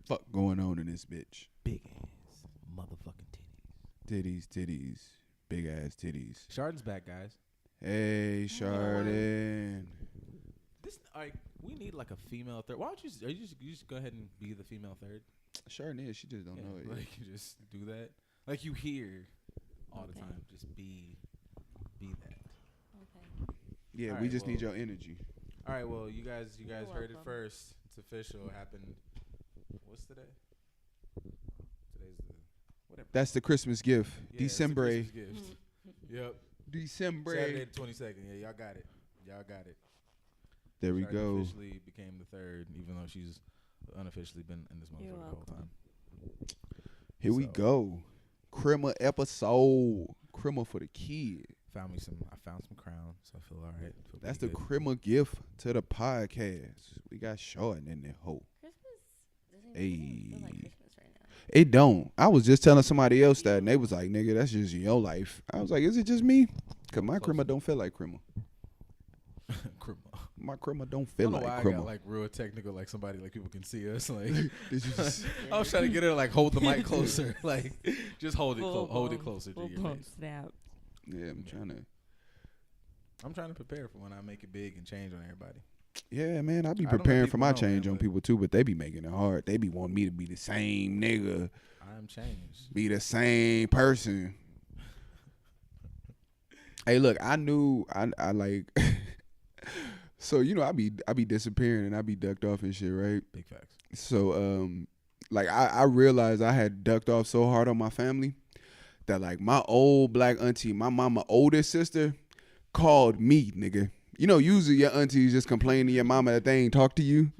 fuck going on in this bitch? Big ass motherfucking titties. Titties. Big ass titties. Chardon's back, guys. Hey, Chardon. This we need like a female third. Why don't you just go ahead and be the female third? Chardon is. She just don't know it. Like you just do that. Like you hear all the time. Just be that. Okay. Yeah, all we right, just need your energy. All right, well, you guys heard it welcome. first. It's official. It happened. What's today? Today's the whatever. That's the Christmas gift. Yeah, December. it's the Christmas gift. Yep. December. Saturday the 22nd. Yeah, y'all got it. There we Chardon go. Officially became the third, even though she's unofficially been in this motherfucker the whole time. Here we go. Chrimuh episode. Chrimuh for the kid. I found some crown, so I feel all right. That's the Chrimuh gift to the podcast. We got Chardon in there. Ho. Christmas doesn't even feel like Christmas right now. It don't. I was just telling somebody else that, and they was like, "Nigga, that's just your life." I was like, "Is it just me?" Cause my Chrimuh don't feel like Chrimuh. Chrimuh. My Chrimuh don't feel like I Chrimuh. got like real technical, like somebody like people can see us. Like Did you just I was trying to get her to like hold the mic closer, like just hold it, hold it closer to your face. Snap. Yeah, I'm trying to prepare for when I make it big and change on everybody. Yeah, man, I be I don't let preparing for people my know, change man, on but- people too, but they be making it hard. They be wanting me to be the same nigga, I'm changed. be the same person. Hey, look, I knew I like. So you know, I be disappearing and I be ducked off and shit, right? Big facts. So like I realized I had ducked off so hard on my family that like my old black auntie, my mama oldest sister, called me, nigga. You know, usually your aunties just complain to your mama that they ain't talk to you.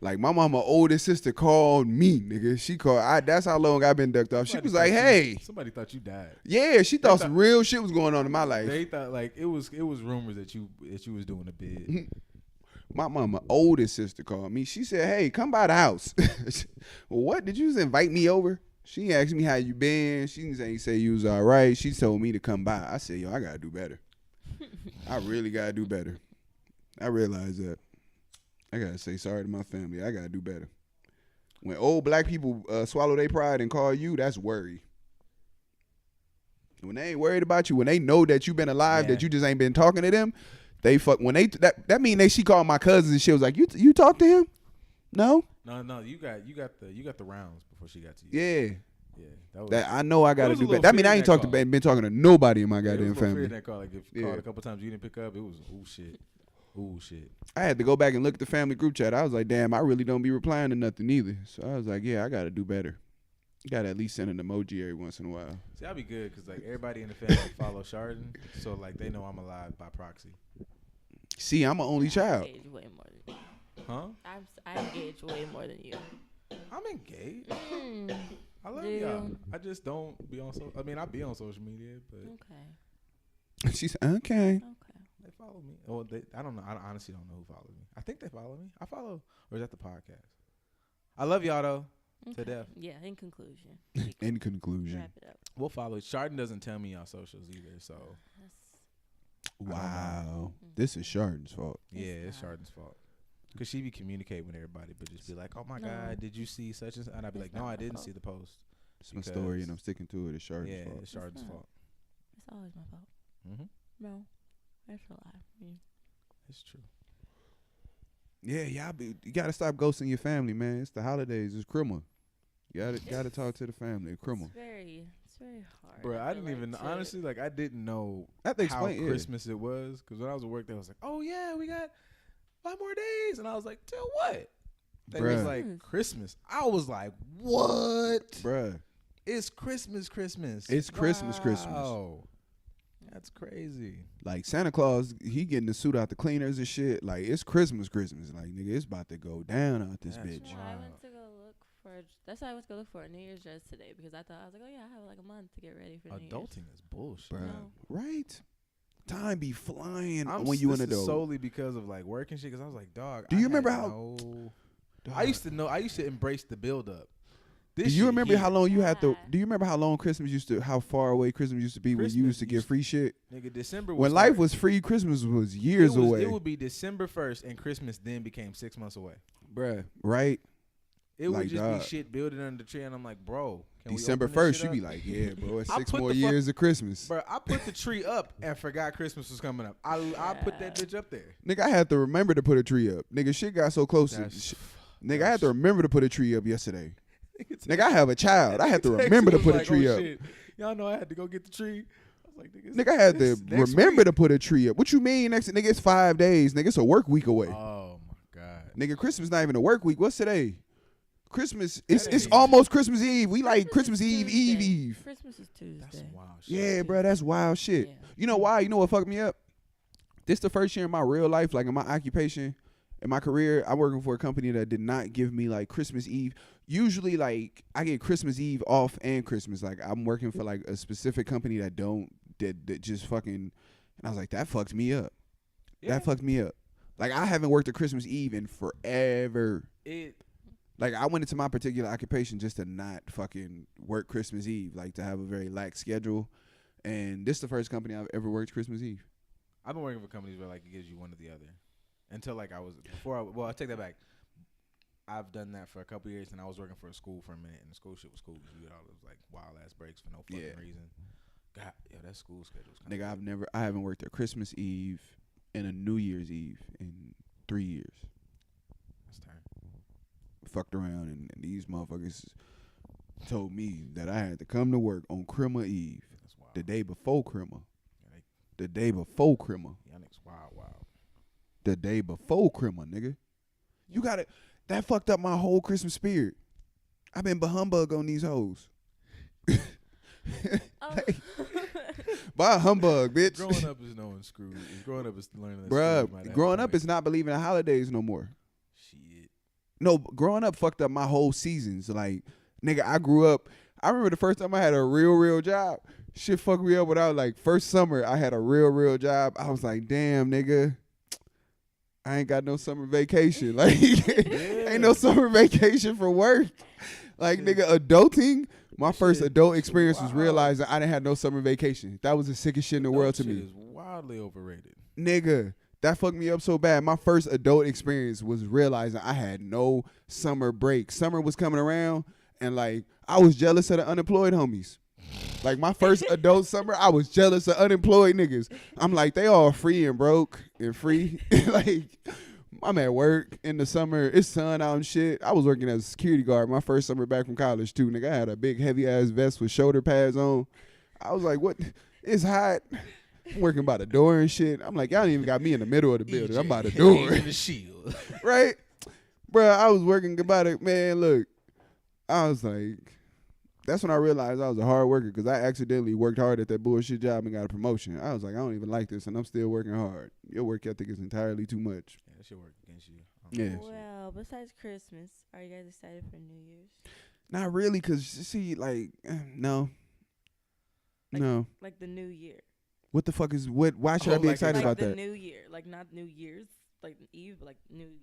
Like my mama oldest sister called me, nigga. She called. That's how long I've been ducked off. She was like, "Hey." Somebody thought you died. Yeah, she thought some real shit was going on in my life. They thought like it was rumors that you was doing a bid. My mama oldest sister called me. She said, "Hey, come by the house." Well, what? Did you just invite me over? She asked me how you been. She didn't say you was all right. She told me to come by. I said, "Yo, I gotta do better. I really gotta do better." I realized that. I gotta say sorry to my family. I gotta do better. When old black people swallow their pride and call you, that's worry. When they ain't worried about you, when they know that you been alive, that you just ain't been talking to them, they fuck. When they that mean she called my cousins and she was like, you talk to him? No. No, you got the rounds before she got to you. Yeah. That I know I gotta was a do better. little That mean I fear ain't in that been talking to nobody in my it was goddamn a little fear family. in that call. Like if you called a couple times you didn't pick up, it was ooh shit. I had to go back and look at the family group chat. I was like, damn, I really don't be replying to nothing either. So I was like, yeah, I got to do better. Got to at least send an emoji every once in a while. See, I'll be good because like everybody in the family follow Chardon, so like they know I'm alive by proxy. See, I'm an only child. I age way more than you. Huh? I age way more than you. I'm engaged. Mm. I love Yeah. y'all. I just don't be on I mean, I be on social media, but Okay. She's okay. they follow me. Oh, I don't know. I honestly don't know who follows me. I think they follow me. I follow, or is that the podcast? I love y'all though. To death. Yeah. In conclusion. In conclusion. Wrap it up. We'll follow. Chardon doesn't tell me y'all socials either, so Wow. This is Chardon's fault. yeah, it's Chardon's fault. Cause she be communicating with everybody, but just be like, "Oh my No. God, did you see such and?" And I'd be It's like, "No, not I my didn't fault. see the post." It's my story, and I'm sticking to it. It's Chardon's Yeah, fault. it's Chardon's not. fault. It's always my fault. Mm-hmm. No. That's a lie. Yeah. It's true. Yeah, you gotta stop ghosting your family, man. It's the holidays. It's Chrimuh. You gotta talk to the family. Chrimuh. It's very hard. Bro, I feel didn't like even to- honestly like. I didn't know I have to how explain Christmas it was because when I was at work, they was like, "Oh yeah, we got 5 more days," and I was like, "Till what?" They was Bruh. like, "Christmas." I was like, "What?" Bruh. It's Christmas. It's Christmas. Oh, that's crazy. Like Santa Claus, he getting the suit out the cleaners and shit. Like it's Christmas. Like nigga, it's about to go down out this That's bitch. Yeah, Wow. I went to go look for. That's why I went to go look for a New Year's dress today because I thought I was like, oh yeah, I have like a month to get ready for New Year's. Adulting is bullshit. Bruh. No. Right? Time be flying I'm when you an this is adult. solely because of like work and shit. Because I was like, dog. Do you I remember had how- no- Dog. I used to know. I used to embrace the build up. Do you remember how long you had to? Yeah. Do you remember how long Christmas used to? How far away Christmas used to be when you Christmas used to get used- free shit? Nigga, December When life was free, Christmas was years away, It would be December 1st, and Christmas then became 6 months away. bruh. Right? It would Like, just dog. be shit building under the tree, and I'm like, bro, can December we open this 1st, shit you be up? like, yeah, bro, it's I 6 put more the fuck- years of Christmas. Bro, I put the tree up and forgot Christmas was coming up. I put that bitch up there. Nigga, I had to remember to put a tree up. Nigga, shit got so close. Nigga, I had to remember to put a tree up yesterday. Nigga, I have a child. I had to remember to put a tree up. Shit. Y'all know I had to go get the tree. I was like, Nigga, I had to next remember week. to put a tree up. What you mean next? Nigga, it's 5 days. Nigga, it's a work week away. Oh my god. Nigga, Christmas not even a work week. What's today? Christmas. It's ain't- almost Christmas Eve. We like Christmas Christmas is Eve, Tuesday. Eve. Christmas is Tuesday. That's some wild shit. Yeah, bro, that's wild shit. Yeah. You know why? You know what fucked me up? This the first year in my real life, like in my occupation, in my career, I'm working for a company that did not give me like Christmas Eve. Usually, like I get Christmas Eve off and Christmas. Like I'm working for like a specific company that just fucking. And I was like, that fucked me up. Yeah. That fucked me up. Like I haven't worked a Christmas Eve in forever. Like I went into my particular occupation just to not fucking work Christmas Eve, like to have a very lax schedule. And this is the first company I've ever worked Christmas Eve. I've been working for companies where like it gives you one or the other. Until like I take that back. I've done that for a couple years, and I was working for a school for a minute, and the school shit was cool because we had all those like wild ass breaks for no fucking reason. God, yo, that school schedule's kind Nigga, I haven't worked a Christmas Eve and a New Year's Eve in 3 years. That's time. Fucked around, and these motherfuckers told me that I had to come to work on Chrimuh Eve, That's wild. the day before Chrimuh. Yeah, The day before Chrimuh. y'all niggas wild. The day before Chrimuh, nigga. You got it. That fucked up my whole Christmas spirit. I've been humbug on these hoes. Oh. By humbug, bitch. Growing up is knowing screws. Growing up is learning that. Bruh, growing up is not believing in holidays no more. shit. No, growing up fucked up my whole seasons. Like, nigga, I grew up. I remember the first time I had a real job. Shit fucked me up without, like, first summer I had a real job. I was like, damn, nigga. I ain't got no summer vacation. Like, ain't no summer vacation for work. Like, nigga, adulting, my first adult experience was realizing I didn't have no summer vacation. That was the sickest shit in the world to me. Is wildly overrated. Nigga, that fucked me up so bad. My first adult experience was realizing I had no summer break. Summer was coming around, and like I was jealous of the unemployed homies. Like my first adult summer, I was jealous of unemployed niggas. I'm like, they all free and broke and free. Like I'm at work in the summer. It's sun out and shit. I was working as a security guard my first summer back from college too. Nigga, I had a big heavy ass vest with shoulder pads on. I was like, what? It's hot. I'm working by the door and shit. I'm like, y'all ain't even got me in the middle of the building. I'm by the door. The shield. Right? Bruh, I was working about it. Man, look, I was like, that's when I realized I was a hard worker because I accidentally worked hard at that bullshit job and got a promotion. I was like, I don't even like this, and I'm still working hard. Your work ethic is entirely too much. Yeah, that shit work against you. Yeah. Well, besides Christmas, are you guys excited for New Year's? Not really, because, see, like, no. Like- No. Like the New Year. What the fuck is, what? Why should I be like excited like about the that? New Year. Like not New Year's, like Eve, but like the New Year.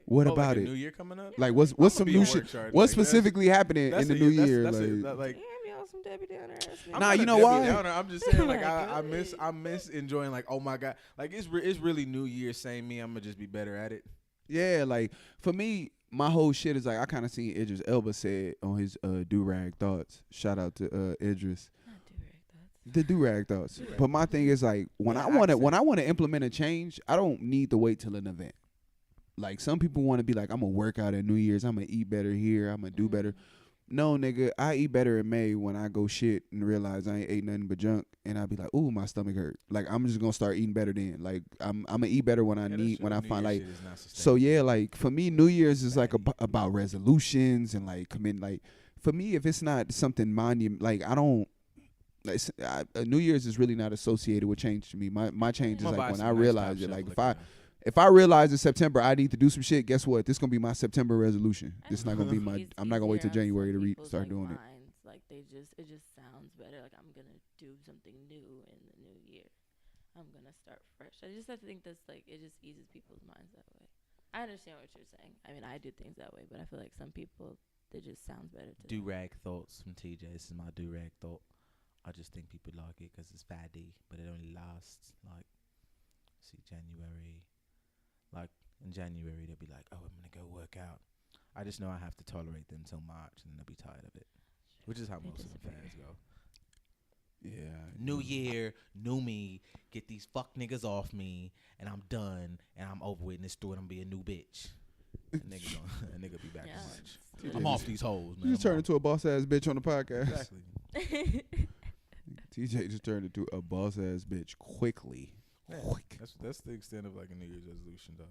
What Oh, about like a it? New Year coming up? Like, what's I'ma some be new at shit? work, Shard. What's Like, that's- specifically happening in the new year? That's Like, like, Yeah, me on some Debbie Downer ass. I'm Nah, not you a know Debbie why? Downer. I'm just saying, like, Like, I miss enjoying, like, oh my god, like it's really New Year. Same me. I'm gonna just be better at it. yeah, like for me, my whole shit is like I kind of seen Idris Elba said on his do-rag thoughts. Shout out to Idris. Not do-rag thoughts. The do-rag thoughts. Do-rag But my thing is like when Yeah, I want to accent. implement a change, I don't need to wait till an event. Like some people want to be like, I'm gonna work out at New Year's, I'm gonna eat better here, I'm gonna do better. No, nigga, I eat better in May when I go shit and realize I ain't ate nothing but junk, and I be like, ooh, my stomach hurt. Like I'm just gonna start eating better then. Like I'm gonna eat better when I find like. So yeah, like for me, New Year's is like about resolutions and like commit. Like for me, if it's not something monument, like I don't. Like, New Year's is really not associated with change to me. My change is like when I realize it. Like if I realize in September I need to do some shit, guess what? This gonna be my September resolution. This not gonna be my. I'm not gonna wait till January to start doing it. Like it just sounds better. Like I'm gonna do something new in the new year. I'm gonna start fresh. I think that's like it just eases people's minds that way. I understand what you're saying. I mean, I do things that way, but I feel like some people it just sounds better to them. Do-rag thoughts from TJ. This is my do-rag thought. I just think people like it because it's faddy, but it only lasts like January. Like in January, they'll be like, "Oh, I'm gonna go work out." I just know I have to tolerate them till March, and then I'll be tired of it. Which is how I most of the disagree. fads go. Yeah. New year, new me. Get these fuck niggas off me, and I'm done, and I'm over with. And this through it, I'm be a new bitch. A nigga be back in March. Yeah. I'm off these hoes, man. You just I'm turned off. into a boss ass bitch on the podcast. Exactly. TJ just turned into a boss ass bitch quickly. Yeah, Quick. that's the extent of like a New Year's resolution, dog.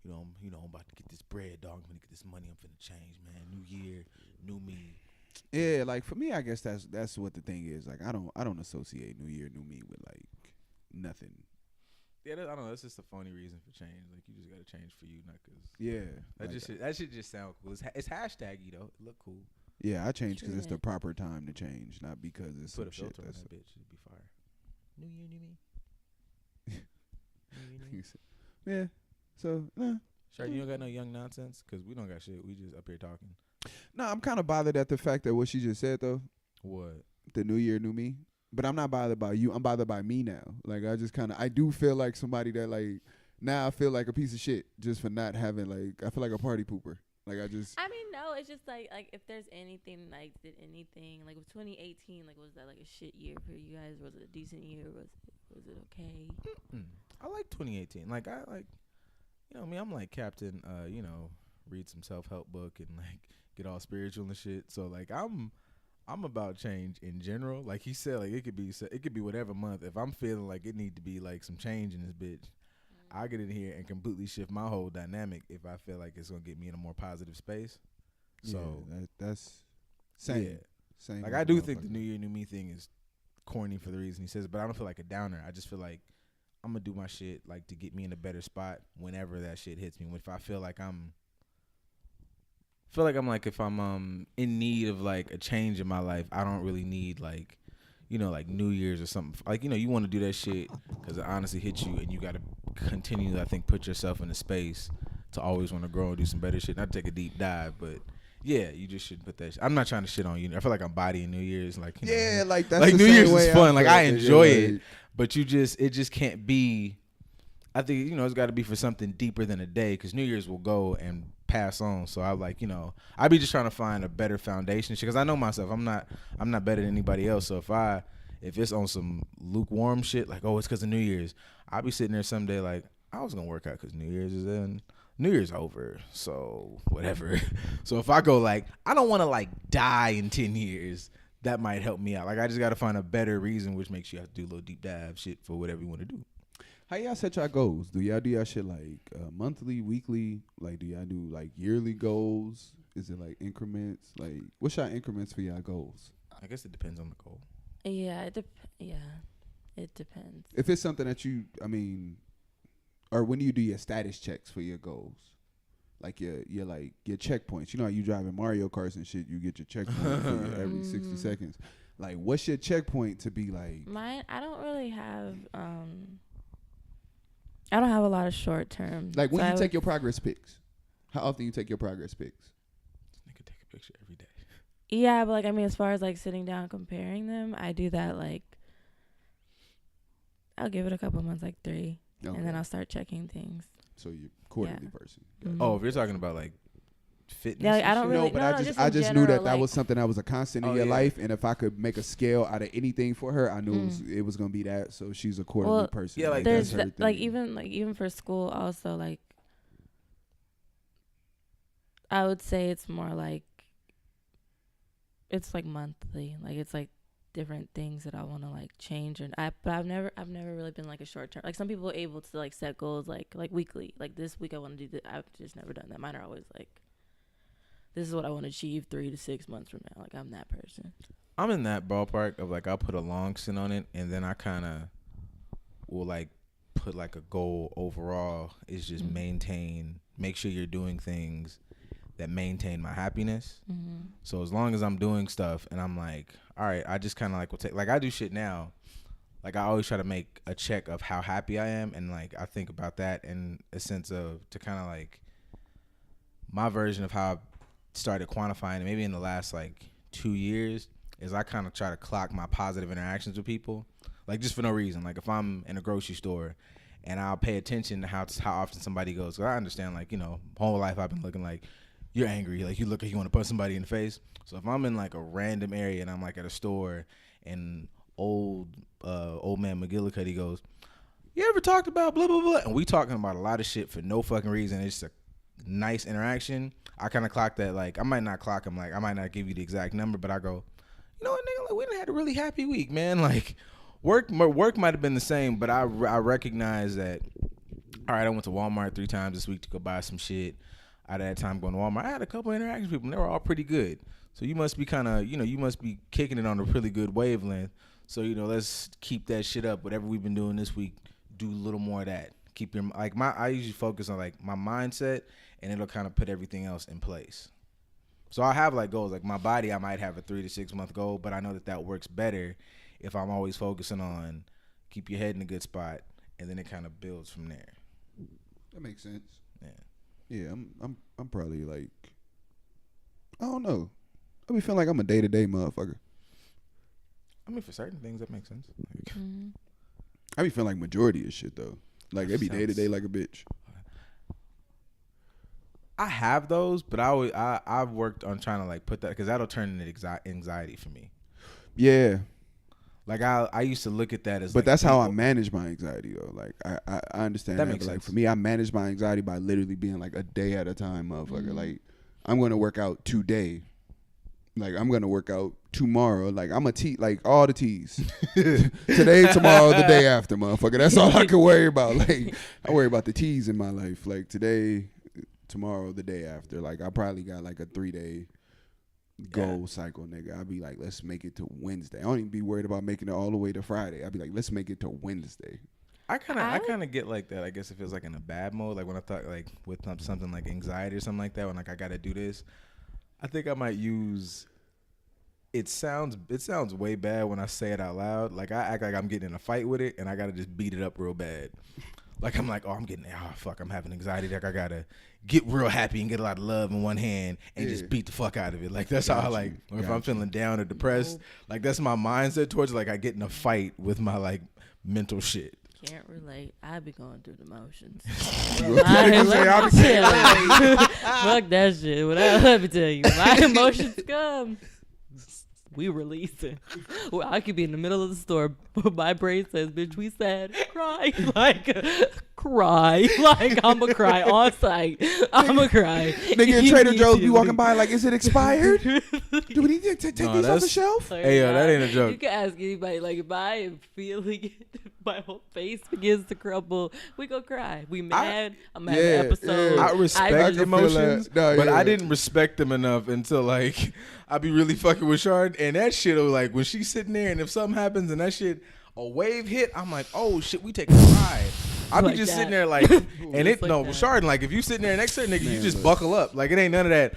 I'm about to get this bread, dog. I'm gonna get this money. I'm finna change, man. New year, new me. Yeah, like for me, I guess that's what the thing is. Like I don't associate New Year, New Me with like nothing. Yeah, I don't know. That's just a phony reason for change. Like you just gotta change for you, not cause Yeah, that should just sound cool. It's hashtaggy though. It look cool. yeah. I changed because it's the True. proper time to change, not because it's Put some a shit filter on that's. that bitch. It'd be fire. New year, new me. New year, new me. Yeah. So Sure, you don't got no young nonsense? Because we don't got shit. We just up here talking. no, I'm kind of bothered at the fact that what she just said though. What? The New Year, New Me. But I'm not bothered by you. I'm bothered by me now. Like I do feel like somebody that like now I feel like a piece of shit just for not having like I feel like a party pooper. Like I mean, no, it's just like if there's anything like did anything like with 2018, like was that like a shit year for you guys? Was it a decent year? Was it okay? I like 2018. Like I like, me. I'm like Captain. Read some self-help book and like get all spiritual and shit. So like I'm about change in general. Like he said, like it could be whatever month. If I'm feeling like it need to be like some change in this bitch, I get in here and completely shift my whole dynamic if I feel like it's gonna get me in a more positive space. So that's same. Yeah. Same. Like I do think the New Year, New Me thing is corny for the reason he says, but I don't feel like a downer. I just feel like I'm gonna do my shit like to get me in a better spot whenever that shit hits me. If I feel like if I'm in need of like a change in my life, I don't really need like New Year's or something. Like you want to do that shit because it honestly hits you, and you got to continue to, I think, put yourself in a space to always want to grow and do some better shit. Not take a deep dive, but yeah, you just should put that. I'm not trying to shit on you. I feel like I'm bodying New Year's, like like that's like the New same Year's way is fun. Like I feel. enjoy Yeah, it, like- but it just can't be. I think it's got to be for something deeper than a day, because New Year's will go and pass on. So I like I be just trying to find a better foundation, because I know myself. I'm not better than anybody else. So if it's on some lukewarm shit, like it's because of New Year's, I'll be sitting there someday like I was gonna work out because New Year's is in. New Year's over, so whatever. So if I go like I don't want to like die in 10 years, that might help me out. Like I just got to find a better reason, which makes you have to do a little deep dive shit for whatever you want to do. How y'all set y'all goals? Do y'all shit like monthly, weekly? Like do y'all do like yearly goals? Is it like increments? Like what's y'all increments for y'all goals? I guess it depends on the goal. Yeah, it depends. If it's something that or when you do your status checks for your goals, like your checkpoints. You know how you driving Mario Karts and shit, you get your checkpoint for every 60 seconds. Like what's your checkpoint to be like? Mine, I don't really have. I don't have a lot of short term. Like when you take your progress pics, how often you take your progress pics? Nigga take a picture every day. Yeah, but as far as like sitting down comparing them, I do that like. I'll give it a couple months, like 3, and then I'll start checking things. So you're quarterly person. Mm-hmm. Oh, if you're talking about like fitness, Yeah, like, I don't really. But just I in just knew general, that was something that was a constant in your life, and if I could make a scale out of anything for her, I knew it was gonna be that. So she's a quarterly person. Yeah, like there's that's her thing. even for school also, like I would say it's more like it's like monthly, like it's like different things that I want to like change, but I've never really been like a short term. Like some people are able to like set goals like weekly, like this week I want to do this. I've just never done that. Mine are always like, this is what I want to achieve 3 to 6 months from now. Like I'm that person. I'm in that ballpark of like I'll put a long stint on it, and then I kind of will like put like a goal overall is just make sure you're doing things that maintain my happiness. Mm-hmm. So as long as I'm doing stuff and I'm like, all right, I just kind of like will take, like I do shit now. Like I always try to make a check of how happy I am, and like I think about that in a sense of to kind of like my version of how I started quantifying it maybe in the last like 2 years is I kind of try to clock my positive interactions with people, like just for no reason. Like if I'm in a grocery store and I'll pay attention to how often somebody goes. 'Cause I understand, like, whole life I've been looking like you're angry. Like you look like you want to punch somebody in the face. So if I'm in like a random area and I'm like at a store and old man McGillicuddy goes, you ever talked about blah blah blah? And we talking about a lot of shit for no fucking reason. It's just a nice interaction. I kind of clock that. Like I might not clock him. Like I might not give you the exact number, but I go, you know what, nigga? Like we done had a really happy week, man. Like work might have been the same, but I recognize that. All right, I went to Walmart 3 times this week to go buy some shit. Out of that time going to Walmart, I had a couple interactions with people, and they were all pretty good. So you must be kind of, you must be kicking it on a really good wavelength. So, let's keep that shit up. Whatever we've been doing this week, do a little more of that. Keep your, I usually focus on like my mindset, and it'll kind of put everything else in place. So I have like goals, like my body, I might have a 3 to 6 month goal, but I know that works better if I'm always focusing on keep your head in a good spot, and then it kind of builds from there. That makes sense. Yeah. Yeah, I'm probably like, I don't know. I be feeling like I'm a day-to-day motherfucker. I mean, for certain things, that makes sense. I be feeling like majority of shit, though. Like, it be day-to-day like a bitch. I have those, but I've worked on trying to, like, put that, because that'll turn into anxiety for me. Yeah. Like, I used to look at that as, but like, that's how I manage my anxiety, though. Like, I understand that. Makes but, like, sense. for me, I manage my anxiety by literally being, like, a day at a time, motherfucker. Mm-hmm. Like, I'm going to work out today. Like, I'm going to work out tomorrow. Like, I'm a T, like, all the T's. Today, tomorrow, the day after, motherfucker. That's all I can worry about. Like, I worry about the T's in my life. Like, today, tomorrow, the day after. Like, I probably got, like, a 3-day goal cycle, nigga. I'd be like, let's make it to Wednesday. I don't even be worried about making it all the way to Friday. I'd be like, let's make it to Wednesday. I kind of get like that. I guess it feels like in a bad mode. Like when I thought like with something like anxiety or something like that, when like I gotta do this, I think I might use. It sounds way bad when I say it out loud. Like I act like I'm getting in a fight with it, and I gotta just beat it up real bad. Like I'm like, I'm having anxiety. Like I gotta get real happy and get a lot of love in one hand and just beat the fuck out of it. Like that's how I like. If I'm feeling down or depressed, like that's my mindset towards. Like I get in a fight with my like mental shit. Can't relate. I be going through the motions. Fuck that shit. Let me tell you, my emotions come. We releasing. Well, I could be in the middle of the store, but my brain says, "Bitch, we sad." Cry like I'ma cry on site. I'ma cry. Nigga in Trader Joe's be walking by like, is it expired? Do we need to take these off the shelf? Hey, yo, that ain't a joke. You can ask anybody. Like if I am feeling it, my whole face begins to crumble. We go cry. We mad. I'm having an episode. I respect emotions, but I didn't respect them enough until like I be really fucking with Shard, and that shit was like when she's sitting there, and if something happens and that shit a wave hit, I'm like, oh shit, we taking a ride. I be like just sitting there like, and it like Shard, like if you sitting there next to her nigga, you just buckle up. Like it ain't none of that.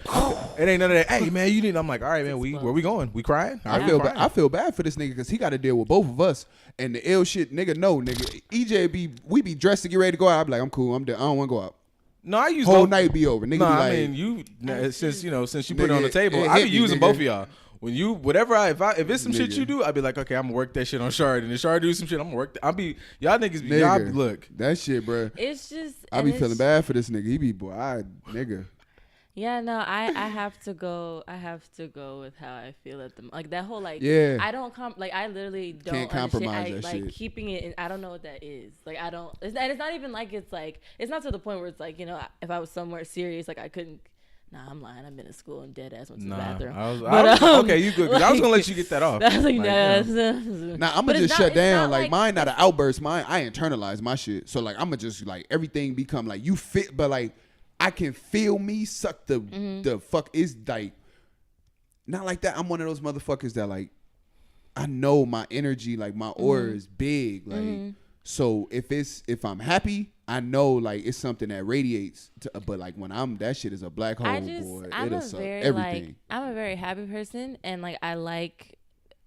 It ain't none of that. Hey man, you need. I'm like, all right man, where we going? We crying? I feel bad for this nigga because he got to deal with both of us and the ill shit. Nigga, no nigga. EJ we be dressed to get ready to go out. I be like, I'm cool. I'm done. I don't want to go out. No, I use whole night be over. Nigga, no, be like, I mean since you put it on the table, I be using both of y'all. When you if it's some shit you do, I'd be like, okay, I'm gonna work that shit on Shard, and if Shard do some shit, I'm gonna work. Y'all niggas be y'all look that shit, bro. It's just I be feeling bad for this nigga. He be nigga. Yeah, no, I have to go. I have to go with how I feel at the like that whole like. Yeah. I don't I literally don't can't compromise that like shit. Keeping it. I don't know what that is. Like I don't. It's not even like it's like it's not to the point where it's like if I was somewhere serious like I couldn't. Nah, I'm lying. I've been in school and dead ass went to the bathroom. Okay, you good? Because I was gonna let you get that off. That's like, nah, I'm gonna just shut down. Like mine, not an outburst. Mine, I internalize my shit. So like, I'm gonna just like everything become like you fit, but like I can feel me suck the fuck is like not like that. I'm one of those motherfuckers that like I know my energy, like my aura is big, like. So if I'm happy, I know like it's something that radiates. But like when that shit is a black hole, boy, it'll suck everything. I'm a very happy person, and like I like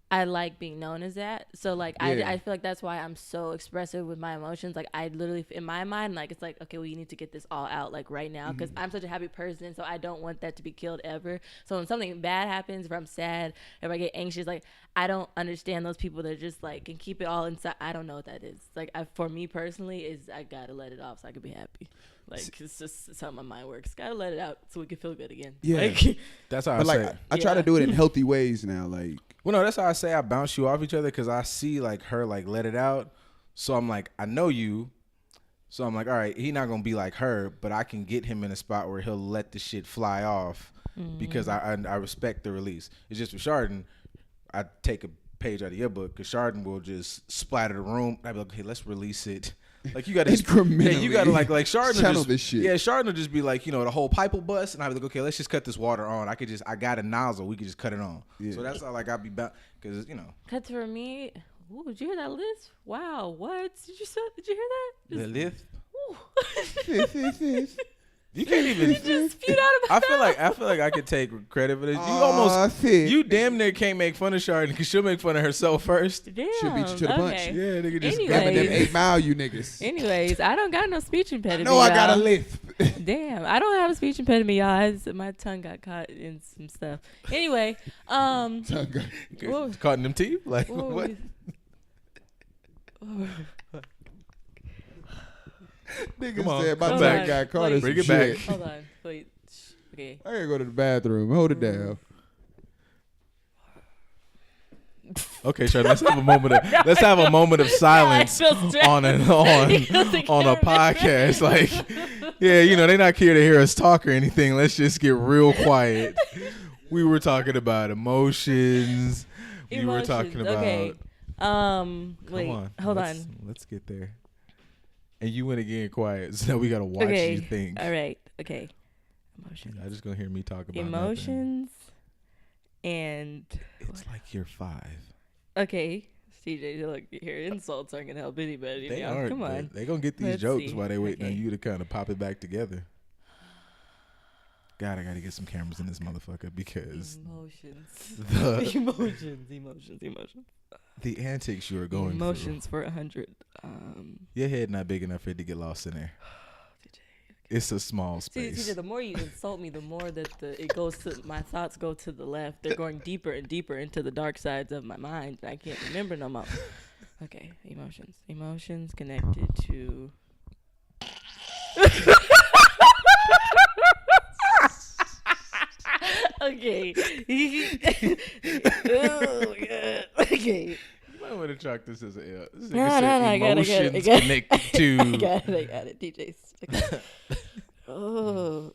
I like being known as that. So like Yeah. I feel like that's why I'm so expressive with my emotions. Like I literally in my mind, like it's like, okay, well, you need to get this all out like right now, because I'm such a happy person, so I don't want that to be killed ever. So when something bad happens, if I'm sad, if I get anxious, like I don't understand those people that just like can keep it all inside. I don't know what that is. Like for me personally, is I gotta let it off so I can be happy. Like it's just how my mind works. Gotta let it out so we can feel good again. Yeah. Like, That's how I But say like it. I try to do it in healthy ways now. Like Well, no, that's how I say I bounce you off each other, because I see like her like let it out. So I'm like, I know you. So I'm like, all right, he not going to be like her, but I can get him in a spot where he'll let the shit fly off because I respect the release. It's just with Chardon, I take a page out of your book because Chardon will just splatter the room. I'd be like, okay, let's release it. Like you gotta, Incrementally. you gotta like Chardon channel just, this shit. Yeah, Chardon will just be like, the whole pipe will bust, and I'd be like, okay, let's just cut this water on. I got a nozzle, we could just cut it on. Yeah. So that's how like I'd be back, because Cuts for me. Ooh, did you hear that list? Wow, what? Did you hear that? the lift. Ooh. You can't even. It just spewed out of my I feel like I could take credit for this. You damn near can't make fun of Chardon because she'll make fun of herself first. Damn. She'll beat you to the punch. okay. Yeah, nigga just Anyway. grabbing them 8 Mile, you niggas. Anyways, I don't got no speech impediment. No, I got a y'all. lift. Damn, I don't have a speech impediment, y'all. My tongue got caught in some stuff. Anyway, whoa. Caught in them teeth. Like Whoa. what? Niggas Come on, said my come tongue back. got caught Wait. in Bring some it shit. back. Hold on, wait. Okay. I gotta go to the bathroom. Hold it down. Okay, Chardon, let's have a moment of silence I feel stressed. on a podcast. Like, yeah, they're not here to hear us talk or anything. Let's just get real quiet. We were talking about emotions. We were talking about. Okay. Wait. Come on, Hold on. Let's get there. And you went again quiet, so now we gotta watch Okay. you think. All right. Okay. Emotions. You're not just gonna hear me talk about Emotions. And nothing. It's like you're 5. okay, CJ, look, your insults aren't gonna help anybody. They now. aren't. Come on. They gonna get these Let's jokes see. while they waiting on Okay. you to kind of pop it back together. God, I gotta get some cameras in this motherfucker because Emotions. the antics you are going Emotions for 100. Your head not big enough for it to get lost in there. It's a small See, space. CJ, the more you insult me, the more that it goes to my thoughts go to the left. They're going deeper and deeper into the dark sides of my mind. I can't remember no more. Okay, emotions connected to. Okay. Oh my god. Okay. You might want to chalk this as a L. This No, nigga said I got emotions it. connected to. I got it. DJs. Okay. Oh.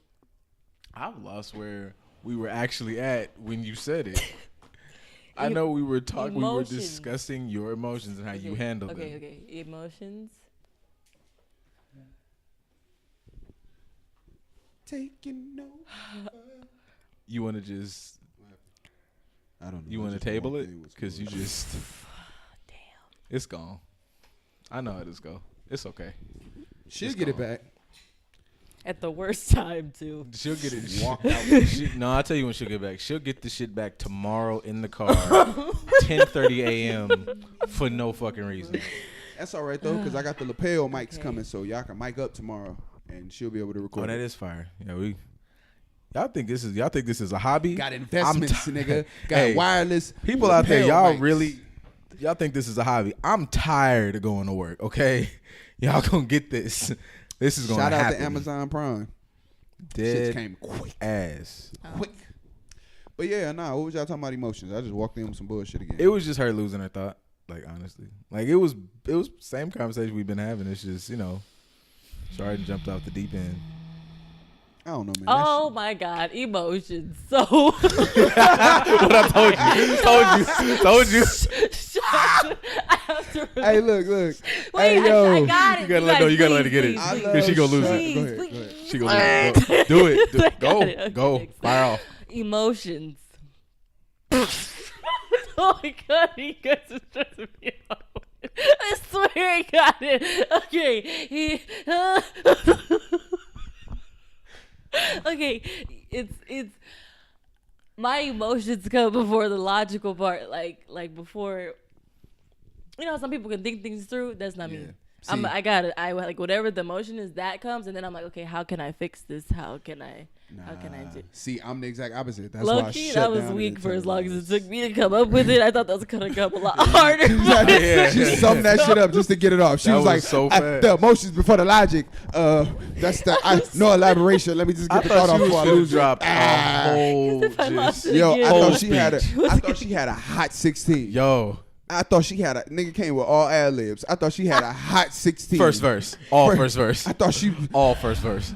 I've lost where we were actually at when you said it. I know we were talking. We were Emotions. discussing your emotions and how you handle them. Okay. Emotions. Taking over. You want to just? I don't know. You I want to just table walked it? in with Because you some just. Damn. It's gone. I know how this go. It's okay. She'll It's get it gone. back. At the worst time too. She'll get it. Walk out. No, I'll tell you when she'll get back. She'll get the shit back tomorrow in the car, 10:30 a.m. for no fucking reason. That's all right though, because I got the lapel mics Okay. coming, so y'all can mic up tomorrow, and she'll be able to Oh, record. that is fire. Yeah, y'all think this is a hobby? Got investments, nigga. Got Hey, wireless. People out there, lapel y'all mics. y'all think this is a hobby. I'm tired of going to work, okay? Y'all gonna get this. This is gonna Shout happen. out to Amazon Prime. Dead Shit came quick. ass. Quick. But yeah, nah, what was y'all talking about emotions? I just walked in with some bullshit again. It was just her losing her thought. Like honestly, like it was same conversation we've been having. It's just Chardon jumped off the deep end. I don't know, man. Oh my god, emotions. So What I told you. I have to Hey, look. Wait, Hey, yo. I got it. You gotta let her get it. I Please, love Cause she gonna lose Chardon. it. Go ahead. please. She gonna lose it. Do it. I got it. Okay, Go. next Fire off. Emotions. Oh my god, you guys are stressing me out. I swear I got it. Okay. Okay. It's my emotions come before the logical part. Like before, some people can think things through. That's not me. I got it. I like whatever the emotion is that comes, and then I'm like, okay, how can I fix this? How can I do? See, I'm the exact opposite. That's Low why key, I shut that was down weak and for as long as it internalized. took me to come up with it. I thought that was gonna come a lot harder. She summed that shit up just to get it off. She That was was like, so fast. the emotions before the logic. That's the no elaboration. Let me just I get the thought thought off she was before I going to lose it. drop a whole If I lost it Yo, again. I whole thought she speech. had a hot 16. Yo, I thought she had a nigga came with all ad libs. I thought she had a hot 16. first verse. All first verse. I thought she All first verse.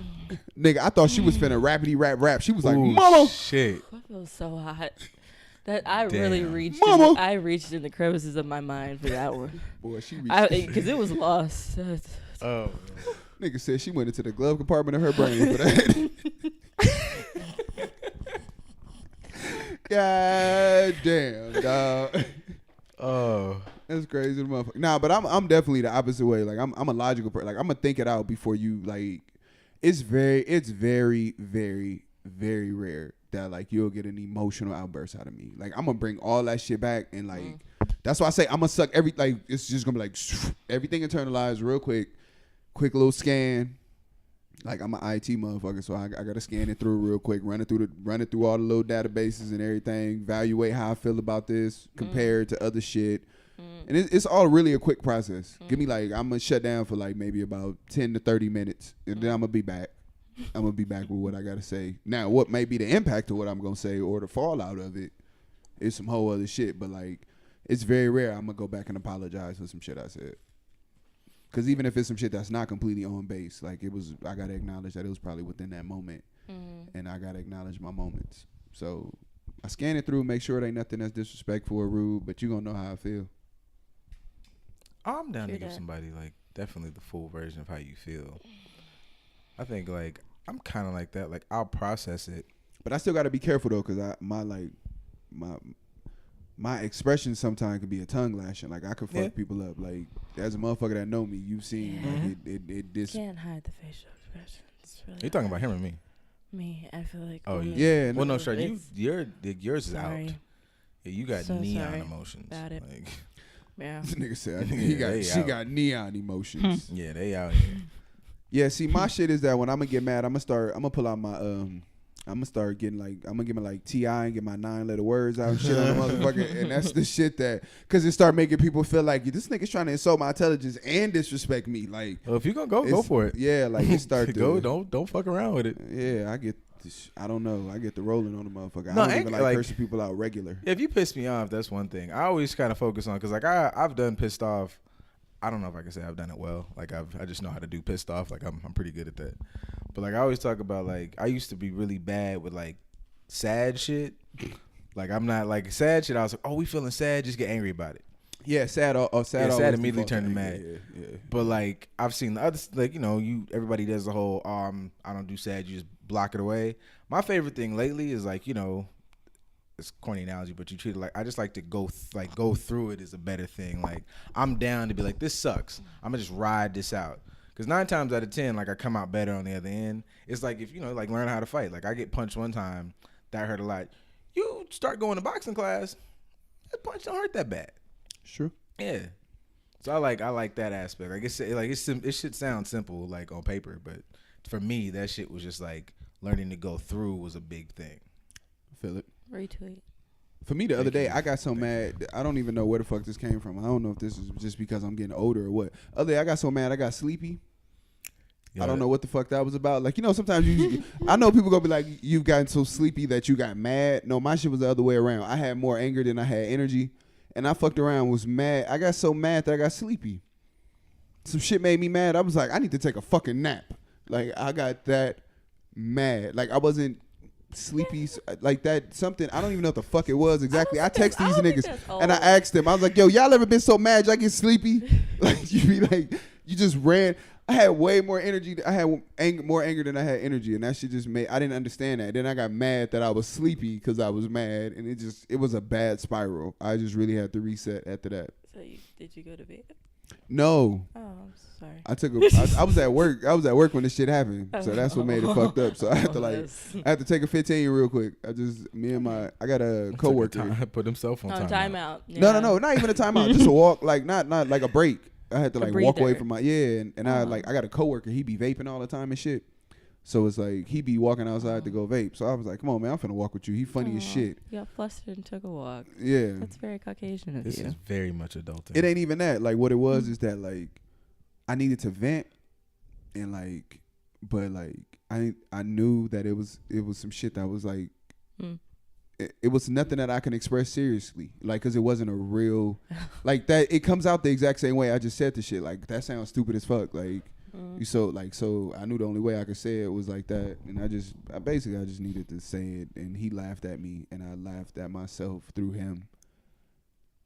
nigga. I thought she was finna rapidy rap. She was like, Ooh, mama. shit. I feel so hot. That I really Damn. reached. Mama. I reached in the crevices of my mind for that one. Boy, she reached. Because it was lost. Oh, Nigga said she went into the glove compartment of her brain for that. God damn, dog. oh. That's crazy, motherfucker. Nah, but I'm definitely the opposite way. Like I'm a logical person. Like I'm gonna think it out before you like. It's very, very, very rare that like you'll get an emotional outburst out of me. Like I'm gonna bring all that shit back and like that's why I say I'm gonna suck every like it's just gonna be like everything internalized real quick little scan. Like I'm an IT motherfucker, so I gotta scan it through real quick, run it through all the little databases and everything, evaluate how I feel about this compared to other shit. And it's all really a quick process. Give me like I'm gonna shut down for like maybe about 10 to 30 minutes, and then I'm gonna be back. I'm gonna be back with what I gotta say. Now, what may be the impact of what I'm gonna say or the fallout of it is some whole other shit. But like, it's very rare I'm gonna go back and apologize for some shit I said. Cause even if it's some shit that's not completely on base, like I gotta acknowledge that it was probably within that moment, and I gotta acknowledge my moments. So I scan it through, make sure it ain't nothing that's disrespectful or rude, but you gonna know how I feel. I'm down to True give that. somebody like definitely the full version of how you feel. I think like I'm kind of like that. Like I'll process it. But I still gotta be careful though, cause my expression sometimes could be a tongue lashing. Like I could fuck people up. Like as a motherfucker that know me, you've seen like it You can't hide the facial expression. It's really You talking about him or me? me. I feel like. Oh, women- yeah. Well, no, It's- sure. Yours is out. Sorry. Yeah, you got So neon sorry emotions. about it. Like, Yeah. This nigga said Yeah, she out. got neon emotions. yeah, they out here. Yeah, see, my shit is that when I'm gonna get mad, I'm gonna pull out my I'm gonna start getting like I'm gonna get my like TI and get my 9-letter words out and shit on the motherfucker, and that's the shit that because it start making people feel like this nigga's trying to insult my intelligence and disrespect me. Like, Well, if you gonna go it's- for it. Yeah, like it start to Go. Don't fuck around with it. Yeah, I get. I don't know. I get the rolling on the motherfucker. No, I don't ain't- even like like- cursing people out regular. If you piss me off, that's one thing. I always kind of focus on because like I've done pissed off. I don't know if I can say I've done it well. Like I just know how to do pissed off. Like I'm pretty good at that. But like I always talk about like I used to be really bad with like sad shit. Like I'm not like sad shit. I was like, oh, we feeling sad, just get angry about it. Yeah, sad. Sad. Yeah, always sad immediately default turned to to anger. mad. Yeah. But like I've seen the other like everybody does the whole I don't do sad, you just block it away. My favorite thing lately is like it's a corny analogy, but you treat it like I just like to go through it is a better thing. Like I'm down to be like this sucks. I'm gonna just ride this out. Cause 9 times out of 10, like I come out better on the other end. It's like if like learn how to fight. Like I get punched one time, that hurt a lot. You start going to boxing class, that punch don't hurt that bad. Sure. Yeah. So I like that aspect. Like it should sound simple like on paper, but for me that shit was just like learning to go through was a big thing. Feel it. Retweet. For me, the other Thank day, you. I got so mad. I don't even know where the fuck this came from. I don't know if this is just because I'm getting older or what. Other day, I got so mad, I got sleepy. I don't know what the fuck that was about. Like, sometimes I know people gonna be like, you've gotten so sleepy that you got mad. No, my shit was the other way around. I had more anger than I had energy. And I fucked around, was mad. I got so mad that I got sleepy. Some shit made me mad. I was like, I need to take a fucking nap. Like, I got that mad. Like, I wasn't sleepy like that. Something, I don't even know what the fuck it was exactly. I text these niggas and I asked them, I was like, yo, y'all ever been so mad y'all get sleepy? Like, you be like, you just ran. I had way more energy. I had more anger than I had energy, and that shit just made. I didn't understand that. Then I got mad that I was sleepy because I was mad, and it was a bad spiral. I just really had to reset after that. So did you go to bed? No, Oh, I'm sorry. I was at work. I was at work when this shit happened, so that's what made it fucked up. So I had to I had to take a 15 real quick. I got a coworker. Put himself on timeout. No, not even a timeout. Just a walk, not like a break. I had to like walk away from my and I got a coworker. He be vaping all the time and shit. So it's like he be walking outside to go vape. So I was like, come on, man, I'm finna walk with you. He funny as shit. You got flustered and took a walk. Yeah. That's very Caucasian of This you. is very much adulting. It ain't even that. Like what it was is that like I needed to vent and like, but like I knew that it was some shit that was like, it was nothing that I can express seriously. Like, cause it wasn't a real, like that, it comes out the exact same way I just said the shit. Like that sounds stupid as fuck. Like, so I knew the only way I could say it was like that, and I just needed to say it, and he laughed at me, and I laughed at myself through him.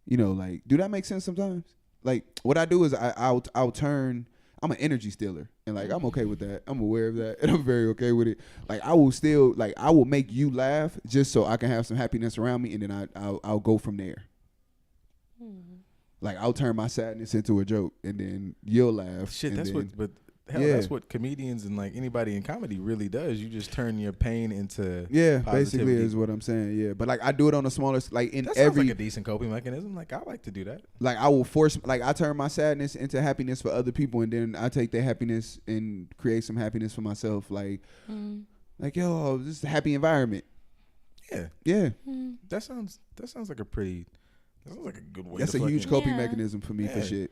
You know, like, do that make sense sometimes? Like, what I do is I'll turn. I'm an energy stealer, and like I'm okay with that. I'm aware of that, and I'm very okay with it. Like I will make you laugh just so I can have some happiness around me, and then I'll go from there. Like I'll turn my sadness into a joke, and then you'll laugh. Shit, that's that's what comedians and like anybody in comedy really does. You just turn your pain into basically is what I'm saying. Yeah, but like I do it on a smaller, like in that every sounds like a decent coping mechanism. Like I like to do that. Like I will I turn my sadness into happiness for other people, and then I take their happiness and create some happiness for myself. Like, yo, this is a happy environment. Yeah. That sounds like a pretty. That sounds like a good way. That's a huge coping mechanism for me for shit.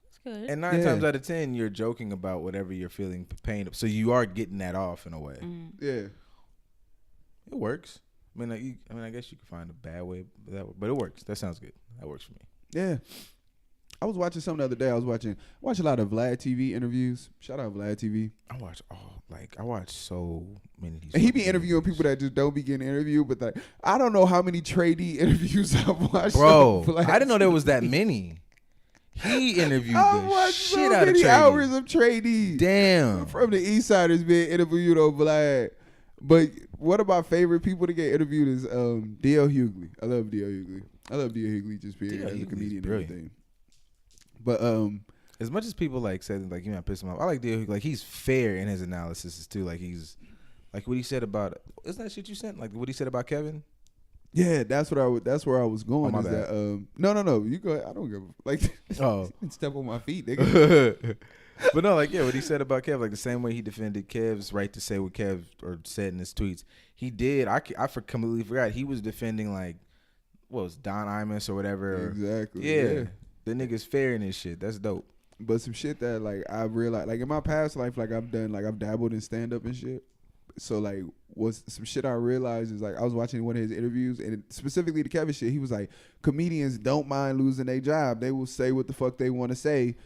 That's good. And 9 times out of 10, you're joking about whatever you're feeling pain. So you are getting that off in a way. Yeah. It works. I mean, I guess you could find a bad way, but it works. That sounds good. That works for me. Yeah. I was watching something the other day. I watch a lot of Vlad TV interviews. Shout out Vlad TV. I watch so many of these. And he be interviewing people that just don't be getting interviewed, but like I don't know how many Trade-D interviews I've watched. Bro, I didn't know there was that many. He interviewed the shit out of Trade-D. Hours of Trade-D. Damn. From the East Siders being interviewed on Vlad. But one of my favorite people to get interviewed is D.L. Hughley. I love D.L. Hughley. I love D.L. Hughley just being as a comedian and everything. But as much as people like said like you might piss him off, I like D.L. Hughley. Like he's fair in his analysis too. Like he's like what he said about isn't that shit you sent? Like what he said about Kevin? Yeah, that's where I was going. Oh, my is bad. That no, you go ahead. I don't give a like. Oh, step on my feet, nigga. But no, like what he said about Kev, like the same way he defended Kev's right to say what Kev or said in his tweets, he did. I completely forgot he was defending like what was Don Imus or whatever. Exactly. Yeah, the nigga's fair in his shit. That's dope. But some shit that like I realized, like in my past life, like I've dabbled in stand up and shit. So like, was some shit I realized is like I was watching one of his interviews and specifically the Kevin shit. He was like, comedians don't mind losing their job. They will say what the fuck they want to say,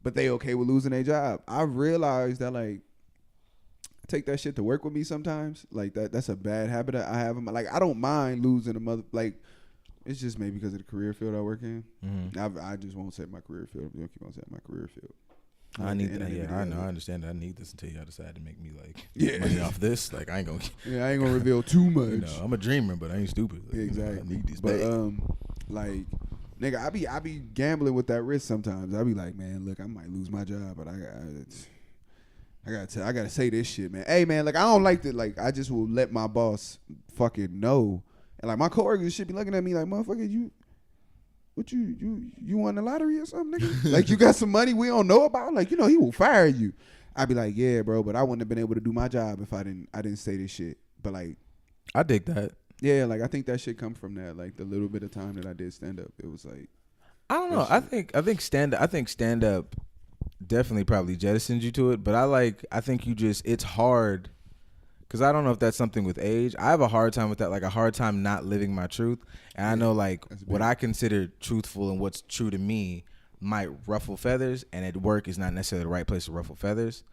but they okay with losing their job. I realized that like I take that shit to work with me sometimes. Like that's a bad habit that I have. Like I don't mind losing a mother. Like it's just maybe because of the career field I work in. I just won't say my career field. You'll keep on saying my career field. I need that. Yeah, I know. I understand that. I need this until y'all decide to make me like get money off this. Like I ain't gonna. Yeah, I ain't gonna reveal too much. You know, I'm a dreamer, but I ain't stupid. Like, exactly. I need this. But like, nigga, I be gambling with that risk sometimes. I be like, man, look, I might lose my job, but I gotta say this shit, man. Hey, man, like I don't like that. Like I just will let my boss fucking know, and like my coworkers should be looking at me like, motherfucker, you won the lottery or something, nigga? Like you got some money we don't know about? Like, you know, he will fire you. I'd be like, yeah, bro, but I wouldn't have been able to do my job if I didn't say this shit. But like, I dig that. Yeah, like I think that shit come from that. Like the little bit of time that I did stand up, it was like, I don't know. I think stand up definitely probably jettisons you to it. But I think you just it's hard. Because I don't know if that's something with age. I have a hard time with that, like a hard time not living my truth. And I know like what I consider truthful and what's true to me might ruffle feathers, and at work is not necessarily the right place to ruffle feathers.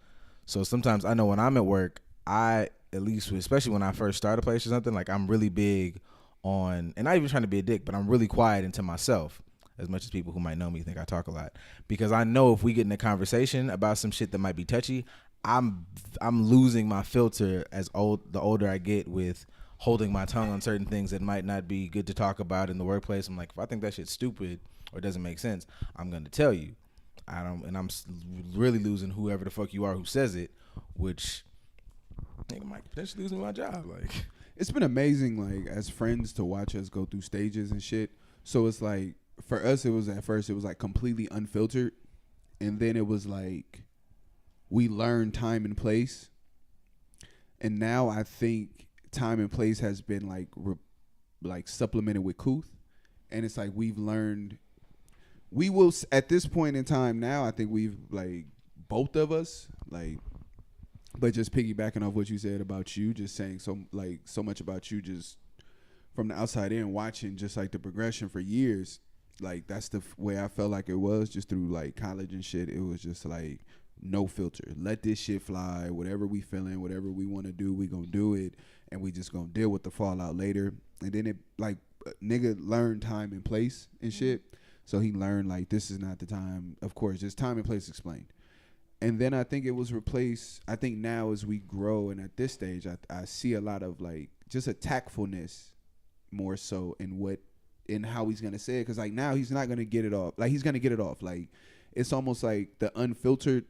So sometimes I know when I'm at work, at least especially when I first start a place or something, like I'm really big on, and not even trying to be a dick, but I'm really quiet into myself. As much as people who might know me think I talk a lot. Because I know if we get in a conversation about some shit that might be touchy, I'm losing my filter the older I get with holding my tongue on certain things that might not be good to talk about in the workplace. I'm like, if I think that shit's stupid or doesn't make sense, I'm going to tell you. I don't, and I'm really losing whoever the fuck you are who says it, which nigga might potentially lose me my job. Like, it's been amazing, like as friends, to watch us go through stages and shit. So it's like for us, it was at first it was like completely unfiltered, and then it was like we learned time and place, and now I think time and place has been like supplemented with couth, and it's like we've learned. We will at this point in time now. I think we've like both of us like. But just piggybacking off what you said about you, just saying so much about you, just from the outside in, watching just like the progression for years. Like that's the way I felt like it was just through like college and shit. It was just like no filter. Let this shit fly. Whatever we feeling, whatever we want to do, we gonna do it, and we just gonna deal with the fallout later. And then it like nigga learned time and place and shit. So he learned like this is not the time. Of course, just time and place explained. And then I think it was replaced. I think now as we grow and at this stage, I see a lot of like just a tactfulness more so in how he's gonna say it. Cause like now he's not gonna get it off. Like he's gonna get it off. Like it's almost like the unfiltered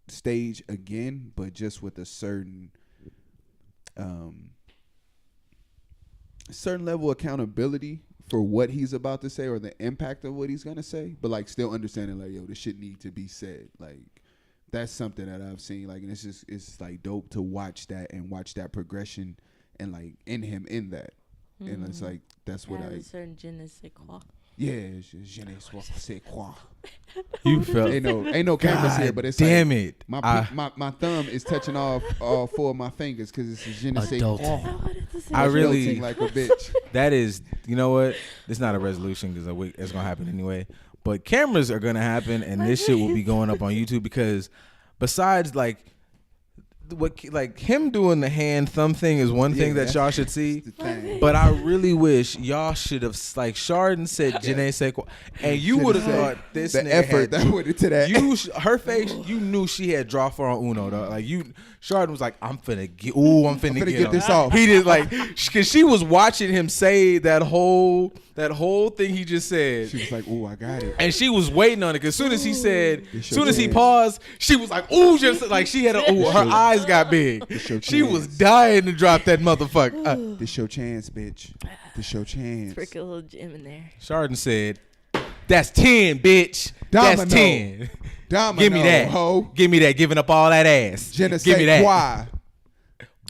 stage again, but just with a certain level of accountability for what he's about to say or the impact of what he's gonna say. But like still understanding like, yo, this shit need to be said. Like. That's something that I've seen, like, and it's like dope to watch that and watch that progression and like in him in that, and it's like that's what a certain je ne sais quoi. Yeah, je ne sais quoi. You felt ain't no cameras here, but it's damn like, it. My thumb is touching off all four of my fingers because it's a je ne sais quoi. I really like a bitch. That is, you know what? It's not a resolution because it's gonna happen anyway. But cameras are gonna happen, and this shit will be going up on YouTube because besides like him doing the hand thumb thing is one thing that y'all should see. But I really wish y'all should have like Chardon said je ne sais quoi, and you would have thought this the effort that went into that. Her face, you knew she had draw for on Uno though. Like Chardon was like, I'm finna get this off. He did like because she was watching him say that whole thing he just said. She was like, "Ooh, I got it," and she was waiting on it. Cause soon as he said, soon as he paused, she was like, "Ooh," just like she had her eyes got big. She was dying to drop that motherfucker. This your chance, bitch. This your chance. Frick a little gym in there. Chardon said, "That's 10, bitch. Domino. That's 10. Domino, give me that. Ho. Give me that. Giving up all that ass. Je ne Give me sais that. quoi.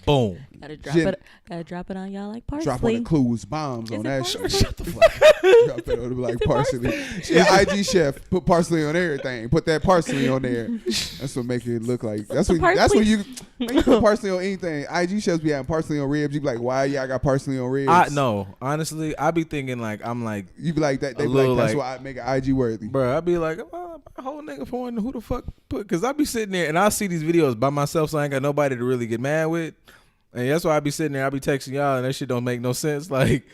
Boom. Gotta drop it on y'all like parsley. Drop on the clues, bombs on that shit. Shut the fuck up. Drop it on like parsley. Yeah, IG chef put parsley on everything. Put that parsley on there. That's what make it look like. That's when you put parsley on anything. IG chefs be having parsley on ribs. You be like, why y'all got parsley on ribs? No, honestly, I be thinking like you be like that. They be like that's why I make it IG worthy, bro. I be like, my whole nigga for one, who the fuck put? Because I be sitting there and I see these videos by myself, so I ain't got nobody to really get mad with. And that's why I be sitting there, I be texting y'all, and that shit don't make no sense. Like,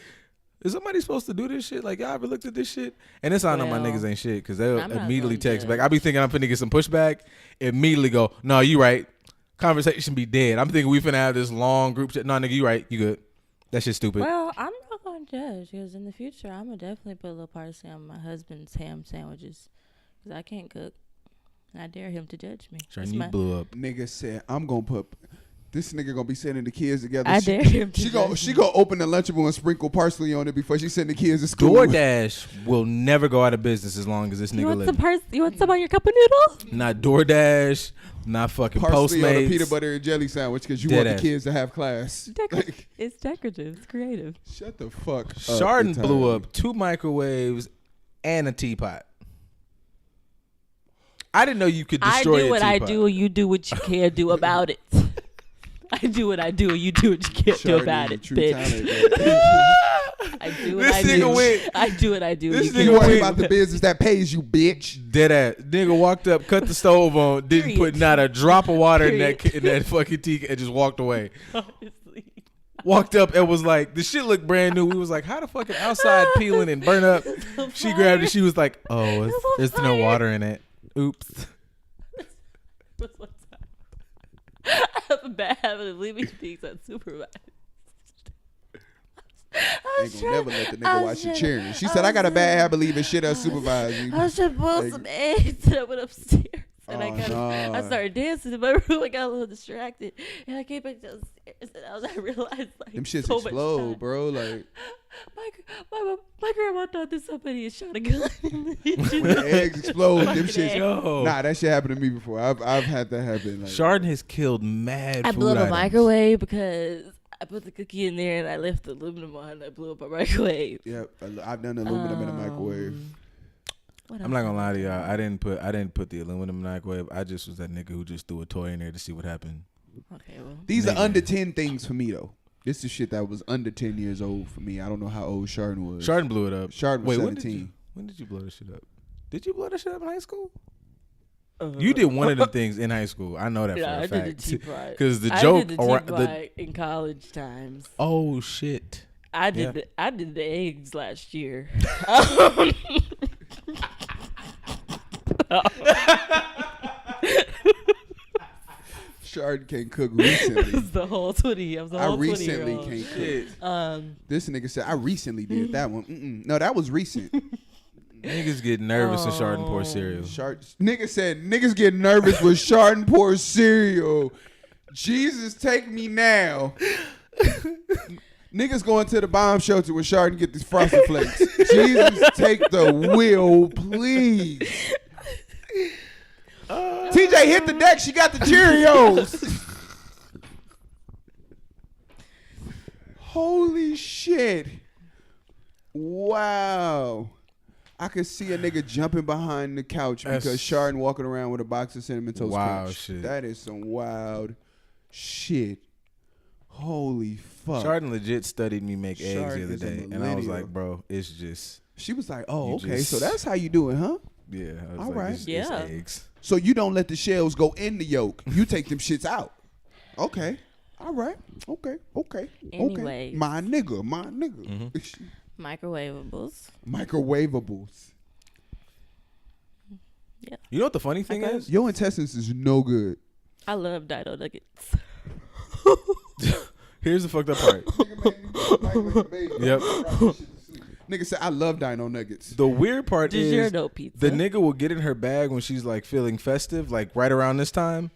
is somebody supposed to do this shit? Like, y'all ever looked at this shit? And it's all know my niggas ain't shit, because they'll immediately text back. I be thinking I'm finna get some pushback, immediately go, no, you right. Conversation be dead. I'm thinking we finna have this long group chat. No, nigga, you right. You good. That shit's stupid. Well, I'm not gonna judge, because in the future, I'm gonna definitely put a little parsley on my husband's ham sandwiches, because I can't cook. And I dare him to judge me. Sure, you blew up. Nigga said, I'm gonna put... This nigga gonna be sending the kids together. I dare him to she gonna open the Lunchable and sprinkle parsley on it before she send the kids to school. DoorDash will never go out of business as long as this nigga lives. You want some on your cup of noodles? Not DoorDash, not fucking parsley Postmates. on a peanut butter and jelly sandwich because you want the kids to have class. It's decorative. It's creative. Shut the fuck up. Chardon blew up 2 microwaves and a teapot. I didn't know you could destroy a teapot. I do what I do, and you do what you can do about it. I do what I do, and you do what you can't do about it, bitch. I do what I do. I do what I do. This nigga worry about the business that pays you, bitch. Dead ass. Nigga walked up, cut the stove on, didn't put not a drop of water in that fucking tea, and just walked away. Honestly. Walked up and was like, the shit looked brand new. We was like, how the fucking outside peeling and burn up? She grabbed it. She was like, oh, there's no water in it. Oops. I have a bad habit of leaving things unsupervised. I ain't gonna never let the nigga watch you cheering. She said, I got a bad habit leaving shit unsupervised. I should boil Like- some eggs, and I went upstairs. And Oh, I nah. started dancing in my room. I got a little distracted, and I came back downstairs, and I realized like Them shits so much explode, time. bro. Like My grandma thought that somebody had shot a gun. the eggs explode. Them Fucking shits. egg. Yo. Nah, that shit happened to me before. I've had that happen. Like, Chardon has killed mad I food blew up a items. microwave because I put the cookie in there and I left the aluminum on and I blew up a microwave. Yep, I've done aluminum in a microwave. What I'm else not gonna lie to did I y'all. do? I didn't put the aluminum in the microwave. I just was that nigga who just threw a toy in there to see what happened. Okay, well. These Nigga. are under 10 things for me though. This is shit that was under 10 years old for me. I don't know how old Chardon was. Chardon blew it up. Chardon was Wait, 17. when did you blow this shit up? Did you blow that shit up in high school? Uh, You did one of them things in high school. I know that Yeah, for I a did the fact. T-Pride. Because the I joke did the around T-Pride in college times. oh shit. I did Yeah. I did the eggs last year. Chardon can't cook It recently. was the whole 20. I was the I whole 20 recently year old. can't cook. Shit. This nigga said I recently did that one. No, that was recent. Niggas get nervous when Chardon pours cereal. Nigga said niggas get nervous with Chardon pours cereal. Jesus, take me now. Niggas going to the bomb shelter with Chardon get these frosted flakes. Jesus, take the wheel, please. TJ hit the deck. She got the Cheerios. Holy shit. Wow. I could see a nigga jumping behind the couch because That's- Chardon walking around with a box of Cinnamon Toast Wild Crunch. shit. That is some wild shit. Holy fuck. Chardon legit studied me make eggs Chardon the other is a day. And I was millennial. like, bro, it's just, She was like, oh, You okay, just- so that's how you do it, huh? yeah. I was All like, right. it's Yeah. eggs. So you don't let the shells go in the yolk. You take them shits out. Okay. All right. Okay. Anyways. My nigga. Microwavables. Microwavables. You know what the funny thing Okay. is? Your intestines is no good. I love Dino Nuggets. Here's the fucked up part. Yep. Nigga said, I love Dino Nuggets. The weird part is DiGiorno pizza. the nigga will get in her bag when she's like feeling festive, like right around this time,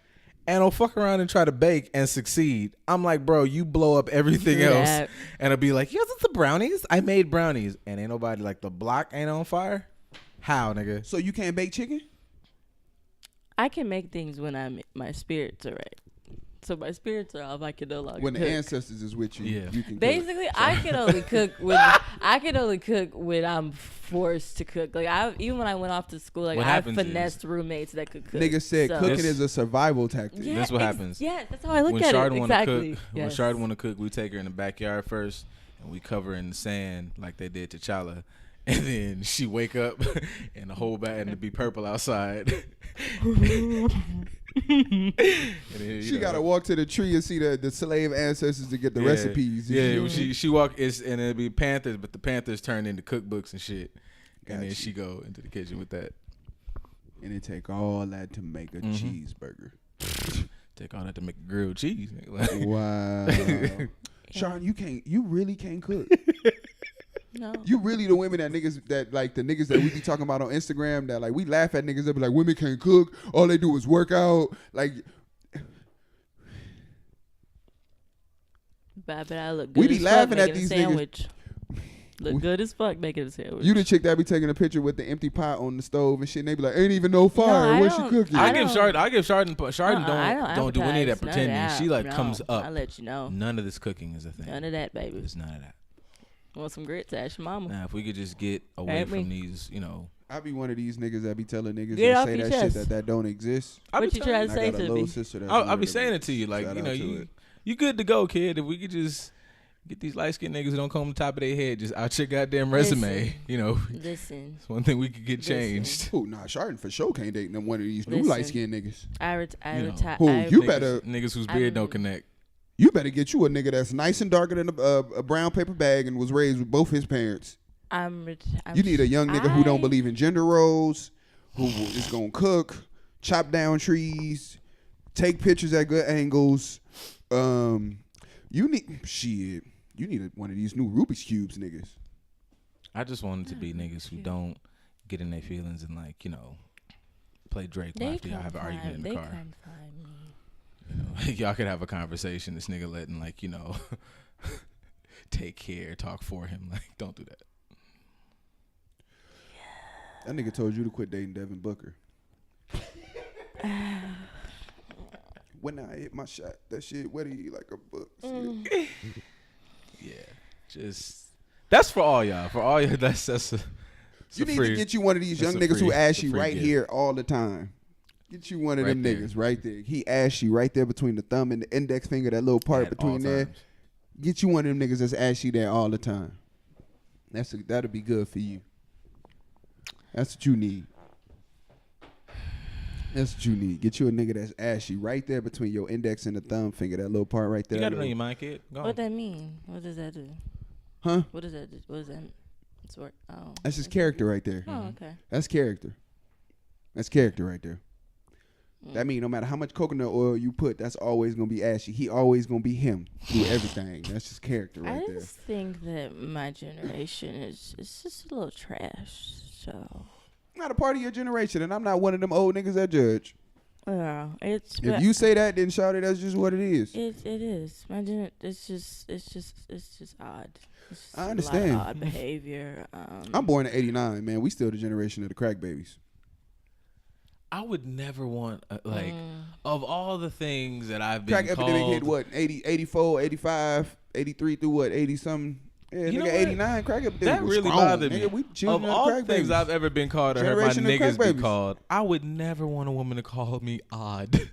and he'll fuck around and try to bake and succeed. I'm like, bro, you blow up everything Yeah. else. And I'll be like, yes, it's the brownies. I made brownies. And ain't nobody like the block ain't on fire. How, nigga? So you can't bake chicken? I can make things when my spirits are right. So my spirits are off. I can no longer When the cook. ancestors is with you, Yeah. you can cook. Basically, I can only cook when I'm forced to cook. Like even when I went off to school, like What I happens is- finessed roommates that could cook. Nigga said So- cooking This- is a survival tactic. Yeah, That's what happens. Yes, that's how I look When at Chardon it. wanna Exactly. cook, when Yes. Chardon want to cook, we take her in the backyard first, and we cover her in the sand like they did T'Challa. And then she wake up and the whole bag and it be purple outside. And then, She gotta walk to the tree and see the slave ancestors to get the recipes. You Yeah, feel when me? she walk and it'd be Panthers, but the Panthers turn into cookbooks and shit. Got And then you. she go into the kitchen with that. And it take all that to make a cheeseburger. Take all that to make a grilled cheese. nigga. Wow. Sean, you really can't cook. No. You really the women that niggas that like the niggas that we be talking about on Instagram that like we laugh at niggas that be like women can't cook, all they do is work out. Like But I look good We be as laughing fuck at making these a niggas. sandwich. Look good as fuck making a sandwich. you the chick that be taking a picture with the empty pot on the stove and shit and they be like, ain't even no fire. I What's she don't- cooking? I I give Chardon don't do any of that advertise none pretending. that. She like No, comes up. I let you know. None of this cooking is a thing. None of that, baby. It's none of that. Want some grits? Ask your mama. Now, if we could just get away Ain't from me. these, I be one of these niggas that be telling niggas Get that off say your that shit chest. that don't exist. What you trying And to I say got a to little me? sister that's I'll one be of saying them. it to you, like, Shout you know, out to it. you good to go, kid. If we could just get these light skinned niggas who don't comb the top of their head just out your goddamn resume, Listen. you know, Listen, it's one thing we could get Listen. changed. Who? Nah, Chardon for sure can't date one of these new Listen. light skinned niggas. I You know. retire. Who? You Niggas- better- niggas whose beard don't I'm- connect. You better get you a nigga that's nice and darker than a brown paper bag and was raised with both his parents. You need a young nigga who don't believe in gender roles, who is gonna cook, chop down trees, take pictures at good angles. You You need one of these new Rubik's cubes, niggas. I just wanted to be niggas who don't get in their feelings and like, you know, play Drake after y'all have an argument in the car. They come find me. You know, y'all could have a conversation. This nigga letting like, you know, take care, talk for him. Like, don't do that. That nigga told you to quit dating Devin Booker. When I hit my shot, that shit wetty like a book. Yeah, just that's for all y'all. For all y'all, that's you need to get you one of these young niggas who ask you right here all the time. Get you one of them niggas right there. He asks you right there between the thumb and the index finger, that little part between there. Get you one of them niggas that's ask you that all the time. That'll be good for you. That's what you need. That's what you need. Get you a nigga that's ashy right there between your index and the thumb finger, that little part right there. You gotta know your mind, kid. Go what that mean? What does that do? Huh? What does that do? What does that sort? Oh. That's his character right there. Oh, okay. That's character. That's character right there. That mean no matter how much coconut oil you put, that's always gonna be ashy. He always gonna be him through everything. That's just character right there. I just think that my generation is just a little trash. So. I'm not a part of your generation, and I'm not one of them old niggas that judge. Yeah, if you say that, then shout it. That's just what it is. It is. It's just odd. It's just I understand. A lot of odd behavior. I'm born in '89, man. We still the generation of the crack babies. I would never want of all the things that I've been crack called. epidemic hit what 80, 84, 85, 83 through what 80 something. Yeah, you nigga, 89 crack epidemic. That was really strong. bothered me. Nigga, we of all the things babies. I've ever been called or heard my Generation of crack niggas be babies. called, I would never want a woman to call me odd.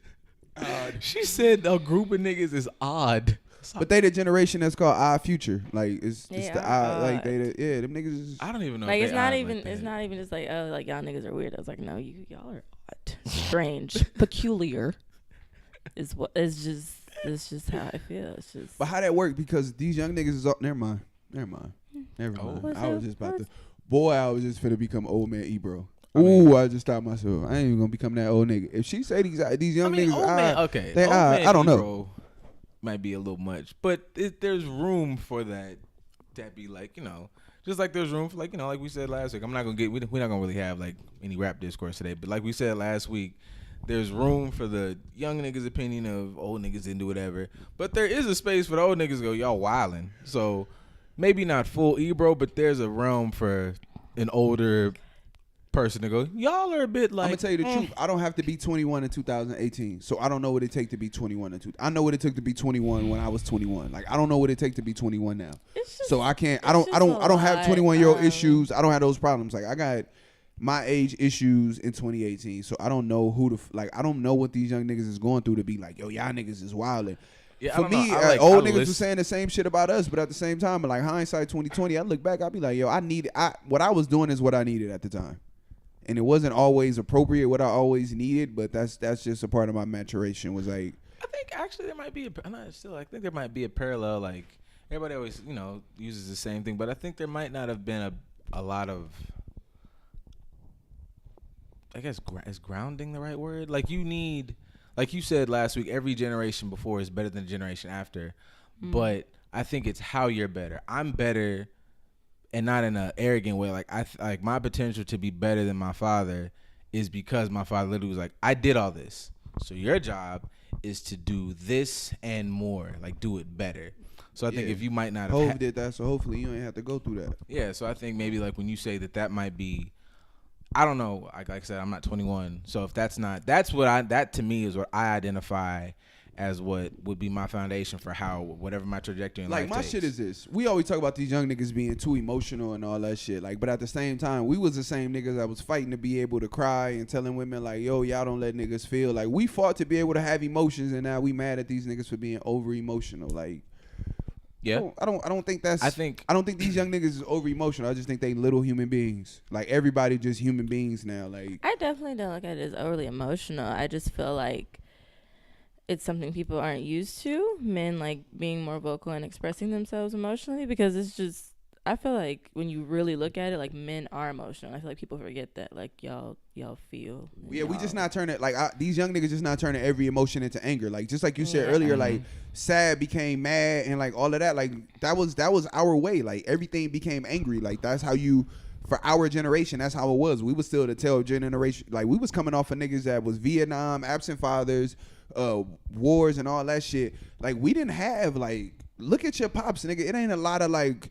She said a group of niggas is odd. But they the generation that's called our future. Like it's Yeah, the odd. Like they them niggas is. I don't even know. Like if it's they not odd even like that. it's not even just like, oh, like y'all niggas are weird. I was like, no, y'all are odd, strange, peculiar. Is what it's just how I feel. It's just. But how that work? Because these young niggas is up. Never mind. I was just about to. Boy, I was just finna become old man Ebro. Ooh, I just stopped myself. I ain't even gonna become that old nigga. If she say these young niggas, old man, okay, they old man I don't know. Ebro might be a little much, but there's room for that. That be like, you know, just like there's room for like, you know, like we said last week. I'm not gonna we're not gonna really have like any rap discourse today, but like we said last week, there's room for the young niggas' opinion of old niggas into whatever. But there is a space for the old niggas to go, y'all wildin'. So maybe not full Ebro, but there's a realm for an older person to go, y'all are a bit like. I'm gonna tell you the truth. I don't have to be 21 in 2018, so I don't know what it take to be 21 in 2018. I know what it took to be 21 when I was 21. Like I don't know what it take to be 21 now. So I can't. I don't have 21-year-old issues. I don't have those problems. Like I got my age issues in 2018, so I don't know who to like. I don't know what these young niggas is going through to be like, yo, y'all niggas is wildin'. Yeah, for me, old niggas was saying the same shit about us, but at the same time, like hindsight 2020, I look back, I'll be like, yo, what I was doing is what I needed at the time. And it wasn't always appropriate what I always needed, but that's just a part of my maturation. Was like, I think actually there might be I think there might be a parallel. Like everybody always, you know, uses the same thing, but I think there might not have been a lot of. I guess is grounding the right word? Like you need, like you said last week, every generation before is better than the generation after, but I think it's how you're better. I'm better. And not in an arrogant way. Like like my potential to be better than my father is because my father literally was like, I did all this. So your job is to do this and more. Like do it better. So I think if you might not have Hov did that, so hopefully you ain't have to go through that. Yeah, so I think maybe like when you say that might be, I don't know. Like I said, I'm not 21. So if that to me is what I identify as what would be my foundation for how whatever my trajectory in life like my takes. shit is this. We always talk about these young niggas being too emotional and all that shit. Like, but at the same time, we was the same niggas that was fighting to be able to cry and telling women like, yo, y'all don't let niggas feel. Like we fought to be able to have emotions, and now we mad at these niggas for being over emotional. Like, yeah, I don't think that's. I don't think these young niggas is over emotional. I just think they little human beings. Like everybody just human beings now. Like I definitely don't look at it as overly emotional. I just feel like it's something people aren't used to, men like being more vocal and expressing themselves emotionally, because it's just, I feel like when you really look at it, like men are emotional. I feel like people forget that. Like y'all feel. Yeah, we just y'all- not turning like these young niggas just not turning every emotion into anger. Like just like you said earlier, like sad became mad and like all of that. Like that was our way. Like everything became angry. Like that's how you. For our generation, that's how it was. We was still the tail generation. Like we was coming off of niggas that was Vietnam, absent fathers, wars and all that shit. Like we didn't have like, look at your pops, nigga. It ain't a lot of like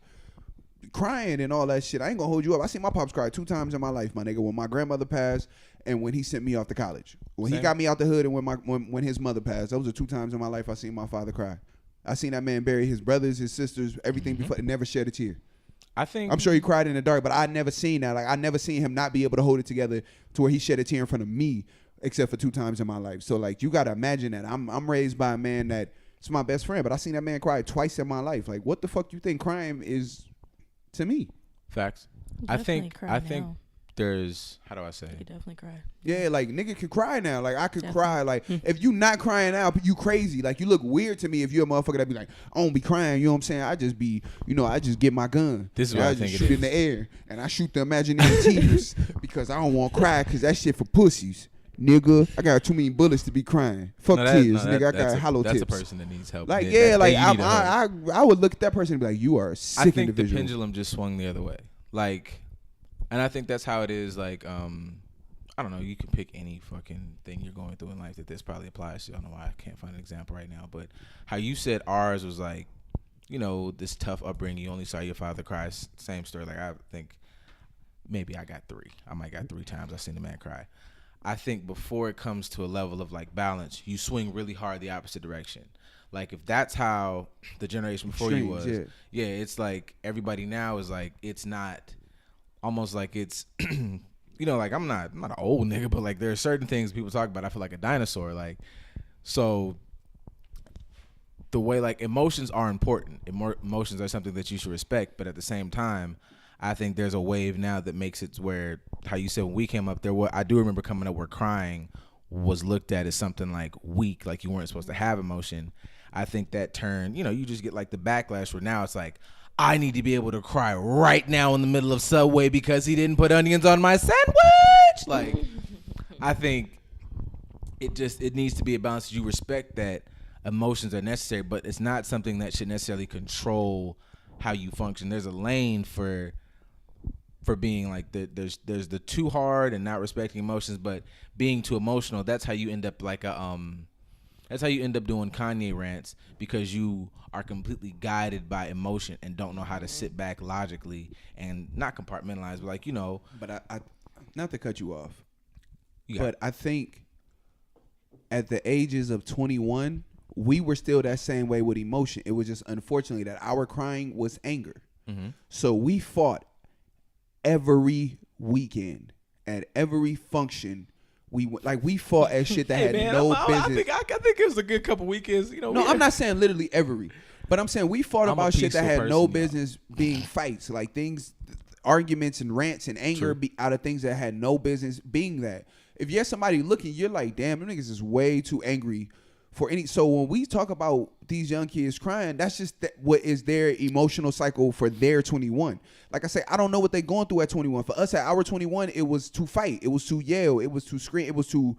crying and all that shit. I ain't gonna hold you up. I seen my pops cry 2 times in my life, my nigga. When my grandmother passed and when he sent me off to college. When he got me out the hood and when his mother passed. Those are 2 times in my life I seen my father cry. I seen that man bury his brothers, his sisters, everything before, and never shed a tear. I'm sure he cried in the dark, but I never seen that. Like I never seen him not be able to hold it together to where he shed a tear in front of me, except for 2 times in my life. So like you gotta imagine that. I'm raised by a man that's my best friend, but I seen that man cry twice in my life. Like what the fuck you think crime is to me? Facts. I think there's, how do I say? You definitely cry. Yeah, like nigga could cry now. Like I could cry. Like if you not crying out, you crazy. Like you look weird to me if you're a motherfucker that be like, I don't be crying. You know what I'm saying? I just be, I just get my gun. This is what I think shoot in the air and I shoot the imaginary tears because I don't want to cry because that shit for pussies. Nigga, I got too many bullets to be crying. Fuck tears, nigga. I got hollow tips. That's a person that needs help. Like I would look at that person and be like, you are a sick individual. I think the pendulum just swung the other way. Like, and I think that's how it is. Like, I don't know. You can pick any fucking thing you're going through in life that this probably applies to. I don't know why I can't find an example right now. But how you said ours was like, this tough upbringing. You only saw your father cry. Same story. Like I think maybe I got 3. I might got 3 times I seen the man cry. I think before it comes to a level of like balance, you swing really hard the opposite direction. Like if that's how the generation before you was, yeah, it's like everybody now is like, it's not almost like it's, like I'm not an old nigga, but like there are certain things people talk about. I feel like a dinosaur. Like, so the way like emotions are important. Emotions are something that you should respect, but at the same time, I think there's a wave now that makes it where, how you said when we came up, I do remember coming up where crying was looked at as something like weak, like you weren't supposed to have emotion. I think that turned, you just get like the backlash where now it's like, I need to be able to cry right now in the middle of Subway because he didn't put onions on my sandwich. Like, I think it needs to be a balance. You respect that emotions are necessary, but it's not something that should necessarily control how you function. There's a lane for being like there's the too hard and not respecting emotions, but being too emotional. That's how you end up like that's how you end up doing Kanye rants, because you are completely guided by emotion and don't know how to sit back logically and not compartmentalize, but like But I not to cut you off, but I think at the ages of 21, we were still that same way with emotion. It was just unfortunately that our crying was anger. Mm-hmm. So we fought every weekend at every function. We fought at shit that had no business. I think it was a good couple weekends. No, I'm not saying literally every, but I'm saying we fought about shit that had no business being fights, like things, arguments and rants and anger out of things that had no business being that. If you're somebody looking, you're like, damn, them niggas is way too angry for any. So when we talk about these young kids crying, that's just what is their emotional cycle for their 21. Like I say, I don't know what they're going through at 21. For us at our 21, it was to fight, it was to yell, it was to scream, it was to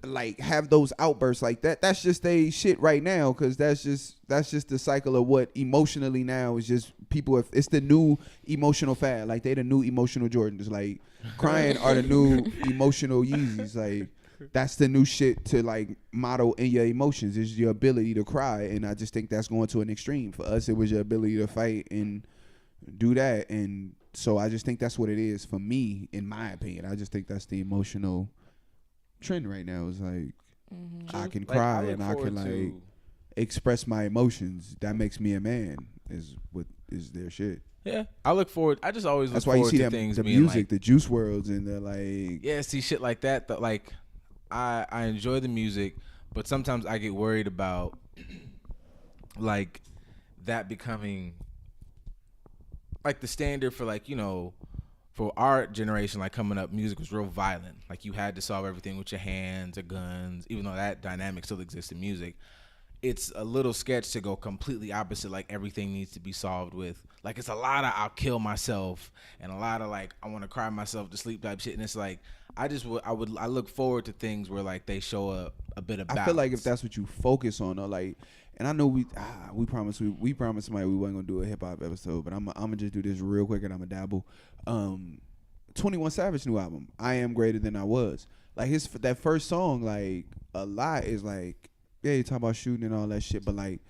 like have those outbursts like that. That's just they shit right now, because that's just the cycle of what emotionally now is just people. It's the new emotional fad. Like they the new emotional Jordans. Like crying are the new emotional Yeezys. Like that's the new shit to like model in your emotions, is your ability to cry. And I just think that's going to an extreme. For us, it was your ability to fight and do that. And so I just think that's what it is for me, in my opinion. I just think that's the emotional trend right now. Is like I can cry and I can like express my emotions. That makes me a man, is what is their shit. Yeah, I look forward. I just always that's look why forward you see to that, things the being music, like, the Juice Worlds, and the like. Yeah, see shit like that. That like I enjoy the music, but sometimes I get worried about like that becoming like the standard for like, for our generation, like coming up, music was real violent. Like you had to solve everything with your hands or guns, even though that dynamic still exists in music. it's a little sketch to go completely opposite. Like everything needs to be solved with. Like it's a lot of I'll kill myself and a lot of like I want to cry myself to sleep type shit. And it's like I look forward to things where like they show a bit of balance. I feel like if that's what you focus on, or like, and I know we promised somebody we wasn't gonna do a hip hop episode, but I'm gonna just do this real quick and I'm gonna dabble. 21 Savage new album, I Am Greater Than I Was. Like that first song, like a lot is like, yeah, you talk about shooting and all that shit, but like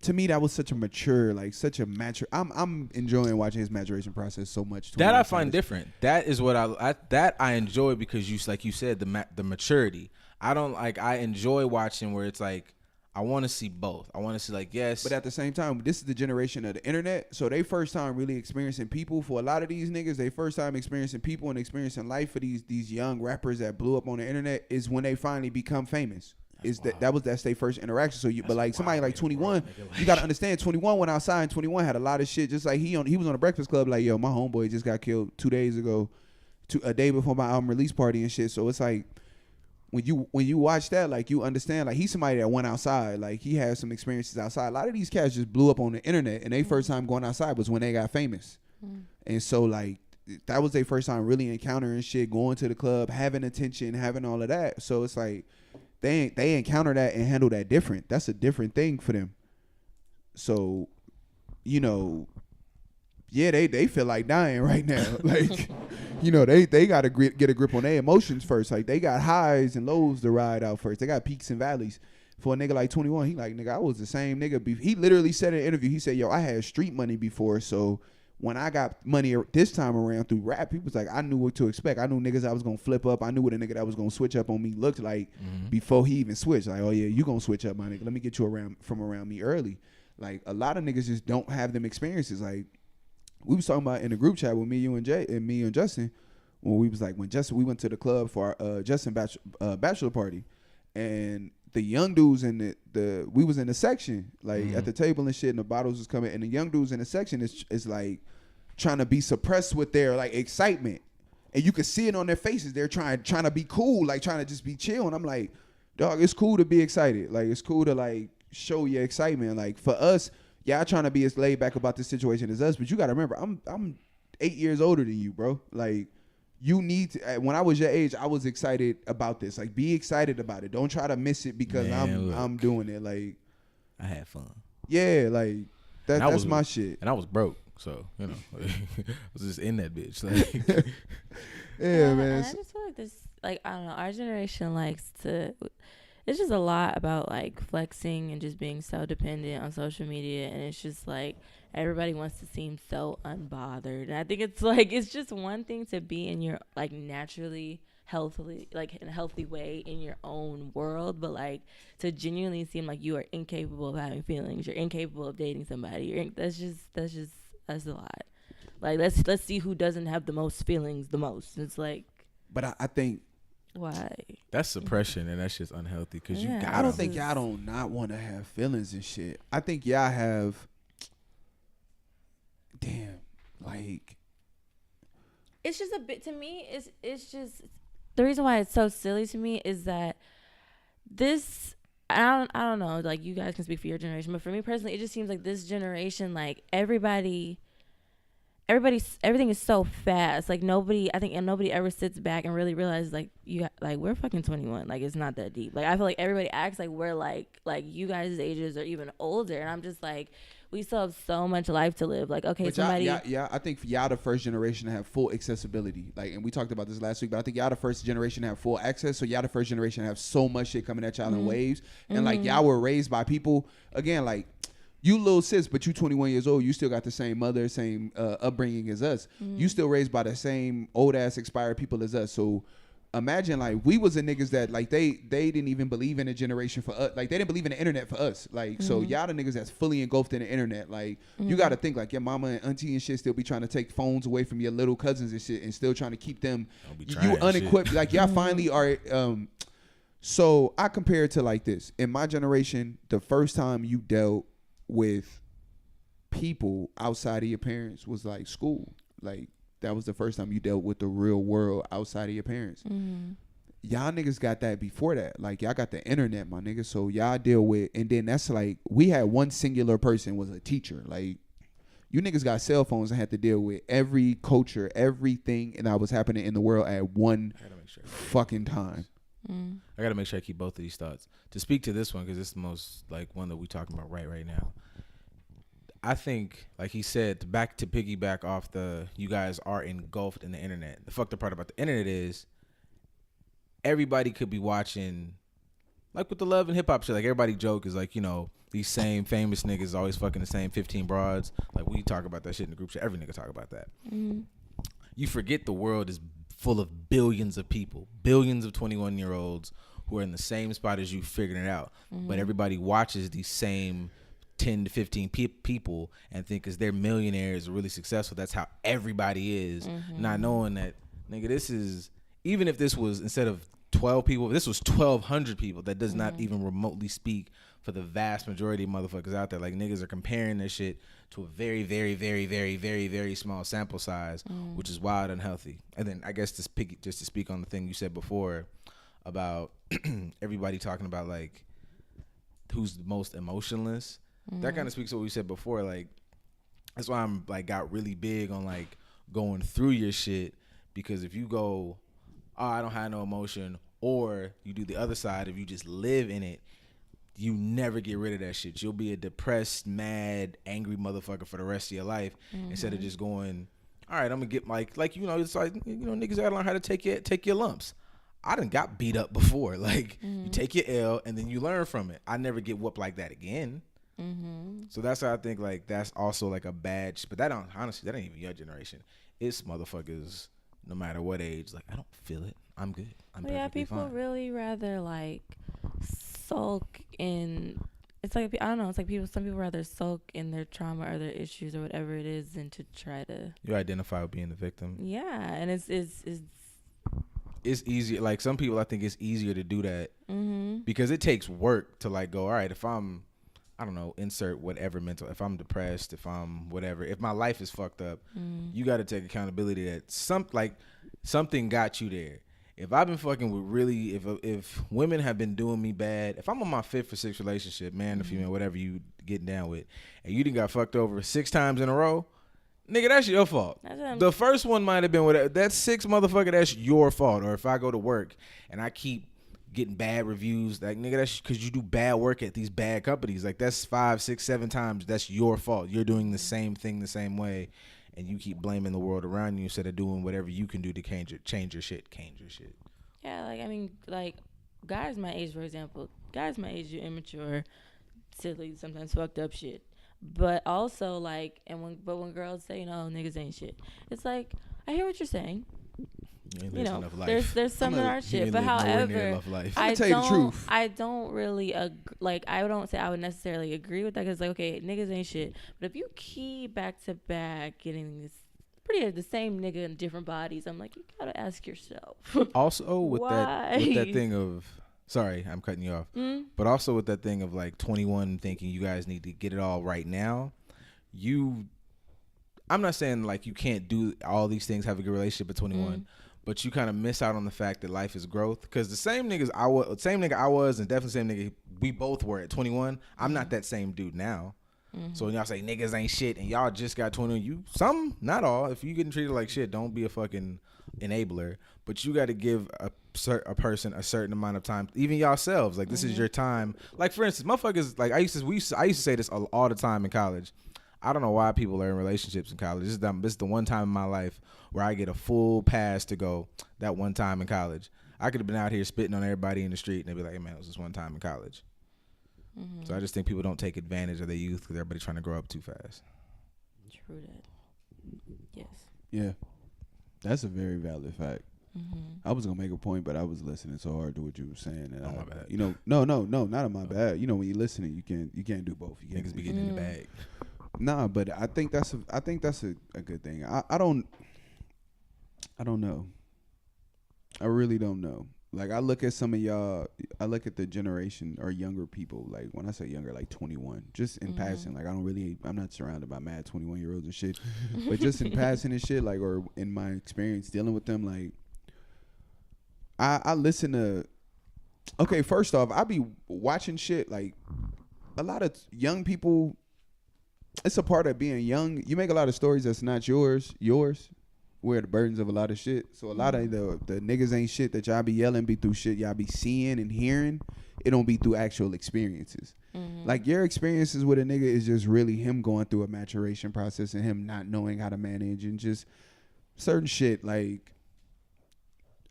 to me that was such a mature, like such a mature. I'm enjoying watching his maturation process so much. That I find different. That is what I enjoy because you like you said the maturity. I enjoy watching where it's like I want to see both. I want to see like yes, but at the same time, this is the generation of the internet, so they first time really experiencing people. For a lot of these niggas, they first time experiencing people and experiencing life. For these young rappers that blew up on the internet is when they finally become famous. That's their first interaction. So but like somebody like 21, you gotta understand 21 went outside and 21 had a lot of shit. Just like he was on a Breakfast Club like, yo, my homeboy just got killed 2 days ago, a day before my album release party and shit. So it's like when you watch that, like you understand, like he's somebody that went outside, like he had some experiences outside. A lot of these cats just blew up on the internet, and their first time going outside was when they got famous. And so like that was their first time really encountering shit, going to the club, having attention, having all of that. So it's like they encounter that and handle that different. That's a different thing for them. So, you know, yeah, they feel like dying right now. Like, you know, they got to get a grip on their emotions first. Like, they got highs and lows to ride out first. They got peaks and valleys. For a nigga like 21, he like, nigga, I was the same nigga. He literally said in an interview, he said, yo, I had street money before, so when I got money this time around through rap, people was like, I knew what to expect. I knew niggas I was going to flip up. I knew what a nigga that was going to switch up on me looked like before he even switched. Like, oh, yeah, you going to switch up, my nigga. Let me get you around me early. Like, a lot of niggas just don't have them experiences. Like, we was talking about in the group chat with me, you, and Jay, and me and Justin, when we was like, we went to the club for our Justin bachelor party. And the young dudes in we was in the section, like at the table and shit, and the bottles was coming. And the young dudes in the section is like, trying to be suppressed with their like excitement, and you can see it on their faces. They're trying to be cool, like trying to just be chill. And I'm like, dog, it's cool to be excited. Like it's cool to like show your excitement. Like for us, y'all trying to be as laid back about this situation as us, but you gotta remember, I'm 8 years older than you, bro. Like you need to. When I was your age, I was excited about this. Like be excited about it. Don't try to miss it because I'm doing it. Like I had fun. Yeah, like that's my shit. And I was broke. So, you know, I was just in that bitch. Like, yeah, man. And I just feel like this, like, I don't know, our generation likes to, it's just a lot about, like, flexing and just being so dependent on social media. And it's just, like, everybody wants to seem so unbothered. And I think it's, like, it's just one thing to be in your, like, naturally healthily, like, in a healthy way in your own world. But, like, to genuinely seem like you are incapable of having feelings. You're incapable of dating somebody. That's a lot. Like let's see who doesn't have the most feelings the most. It's like, but I think why that's suppression and that's just unhealthy because I don't think y'all don't not want to have feelings and shit. I think y'all have. Damn, like it's just a bit to me. It's just the reason why it's so silly to me is that this. I don't know, like you guys can speak for your generation, but for me personally, it just seems like this generation, like everything is so fast. Like nobody ever sits back and really realizes like we're fucking 21. Like it's not that deep. Like I feel like everybody acts like we're like you guys' ages are even older, and I'm just like, we still have so much life to live. Like, okay, but somebody. Yeah, I think y'all the first generation to have full accessibility. Like, and we talked about this last week, but I think y'all the first generation to have full access. So y'all the first generation to have so much shit coming at y'all in waves. And like y'all were raised by people, again, like you little sis, but you 21 years old, you still got the same mother, same upbringing as us. You still raised by the same old ass expired people as us. So imagine like we was the niggas that like they didn't even believe in a generation for us. Like they didn't believe in the internet for us. Like so y'all the niggas that's fully engulfed in the internet. Like you got to think like your mama and auntie and shit still be trying to take phones away from your little cousins and shit and still trying to keep them you unequipped. Shit. Like y'all finally are. So I compare it to like this. In my generation, the first time you dealt with people outside of your parents was like school. Like that was the first time you dealt with the real world outside of your parents. y'all niggas got that before that. Like, y'all got the internet, my nigga. So y'all deal with, and then that's like, we had one singular person was a teacher. Like, you niggas got cell phones and had to deal with every culture, everything, and that was happening in the world at one fucking time. I gotta make sure I keep both of these thoughts. To speak to this one, because it's the most like one that we talking about right now. I think, like he said, to piggyback off you guys are engulfed in the internet. The fucked up part about the internet is everybody could be watching, like with the love and hip hop shit. Like everybody joke is like, you know, these same famous niggas always fucking the same 15 broads. Like we talk about that shit in the group chat. Every nigga talk about that. You forget the world is full of billions of people, billions of 21-year-olds who are in the same spot as you figuring it out. But everybody watches these same 10 to 15 people and think because they're millionaires or really successful, that's how everybody is. Not knowing that, nigga, this is, even if this was instead of 12 people, if this was 1,200 people, that does not even remotely speak for the vast majority of motherfuckers out there. Like niggas are comparing this shit to a very, very, very, very, very, very small sample size, which is wild and unhealthy. And then I guess just to speak on the thing you said before about everybody talking about like who's the most emotionless. That kind of speaks to what we said before. Like that's why I'm like got really big on like going through your shit, because if you go, oh, I don't have no emotion, or you do the other side, if you just live in it, you never get rid of that shit. You'll be a depressed, mad, angry motherfucker for the rest of your life instead of just going, all right, I'm gonna get like you know, it's like, you know, niggas gotta learn how to take your lumps. I done got beat up before. Like you take your L and then you learn from it. I never get whooped like that again. So that's why I think like that's also like a badge, but that don't, honestly, that ain't even your generation. It's motherfuckers no matter what age. Like I don't feel it. I'm good. I'm perfectly people fine. really rather like sulk in. It's like, I don't know. It's like some people rather sulk in their trauma or their issues or whatever it is than to try to. You identify with being the victim. Yeah, and it's easier. Like some people, I think it's easier to do that because it takes work to like go, all right, if I'm, I don't know, insert whatever mental, if I'm depressed, if I'm whatever, if my life is fucked up, you got to take accountability that something got you there. If I've been fucking with really, if women have been doing me bad, if I'm on my 5th or 6th relationship, man or female, whatever you getting down with, and you done got fucked over 6 times in a row, nigga, that's your fault. The first one might have been whatever. That's 6 motherfucker, that's your fault. Or if I go to work and I keep getting bad reviews, like nigga, that's because you do bad work at these bad companies. Like that's 5, 6, 7 times. That's your fault. You're doing the same thing the same way, and you keep blaming the world around you instead of doing whatever you can do to change your shit. Yeah, like I mean, like guys my age, for example, you're immature, silly, sometimes fucked up shit. But also like, when girls say, you know, niggas ain't shit, it's like I hear what you're saying. You know, there's some that aren't shit, but however, I don't really like, I don't say I would necessarily agree with that, because like, okay, niggas ain't shit, but if you keep back to back getting the same nigga in different bodies, I'm like, you gotta ask yourself. Also with that thing of, sorry, I'm cutting you off, but also with that thing of like 21 thinking you guys need to get it all right now, I'm not saying like you can't do all these things, have a good relationship at 21. But you kind of miss out on the fact that life is growth. Because the same nigga I was, and definitely same nigga we both were at 21. I'm not that same dude now. So when y'all say niggas ain't shit and y'all just got 21, some, not all. If you getting treated like shit, don't be a fucking enabler. But you got to give a person a certain amount of time, even yourselves. Like this is your time. Like for instance, motherfuckers, like I used to say this all the time in college. I don't know why people are in relationships in college. This is the one time in my life where I get a full pass to go that one time in college. I could have been out here spitting on everybody in the street and they'd be like, hey man, it was this one time in college. So I just think people don't take advantage of their youth because everybody's trying to grow up too fast. True that. Yes. Yeah. That's a very valid fact. I was going to make a point, but I was listening so hard to what you were saying. And my bad. You know, no, not on my bad. You know, when you're listening, you can't do both. You Niggas be getting in the bag. Nah, but I think that's a good thing. I don't know. I really don't know. Like I look at some of y'all, I look at the generation or younger people. Like when I say younger, like 21, just in passing. Like I'm not surrounded by mad 21-year-olds and shit, but just in passing and shit. Like, or in my experience dealing with them, like I listen to. Okay, first off, I be watching shit like a lot of young people. It's a part of being young. You make a lot of stories that's not yours. Wear the burdens of a lot of shit. So a lot of the niggas ain't shit that y'all be yelling be through shit y'all be seeing and hearing. It don't be through actual experiences. Like your experiences with a nigga is just really him going through a maturation process and him not knowing how to manage and just certain shit. Like,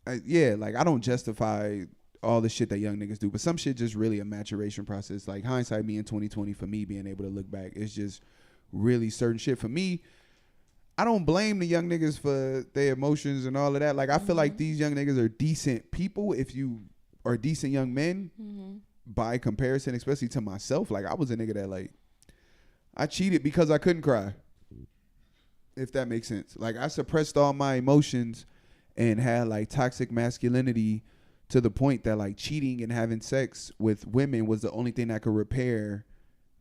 like I don't justify all the shit that young niggas do, but some shit just really a maturation process. Like hindsight being 2020 for me, being able to look back, it's just really certain shit for me. I don't blame the young niggas for their emotions and all of that. Like I feel like these young niggas are decent people if you are decent young men by comparison, especially to myself. Like I was a nigga that like I cheated because I couldn't cry, if that makes sense. Like I suppressed all my emotions and had like toxic masculinity to the point that like cheating and having sex with women was the only thing that could repair.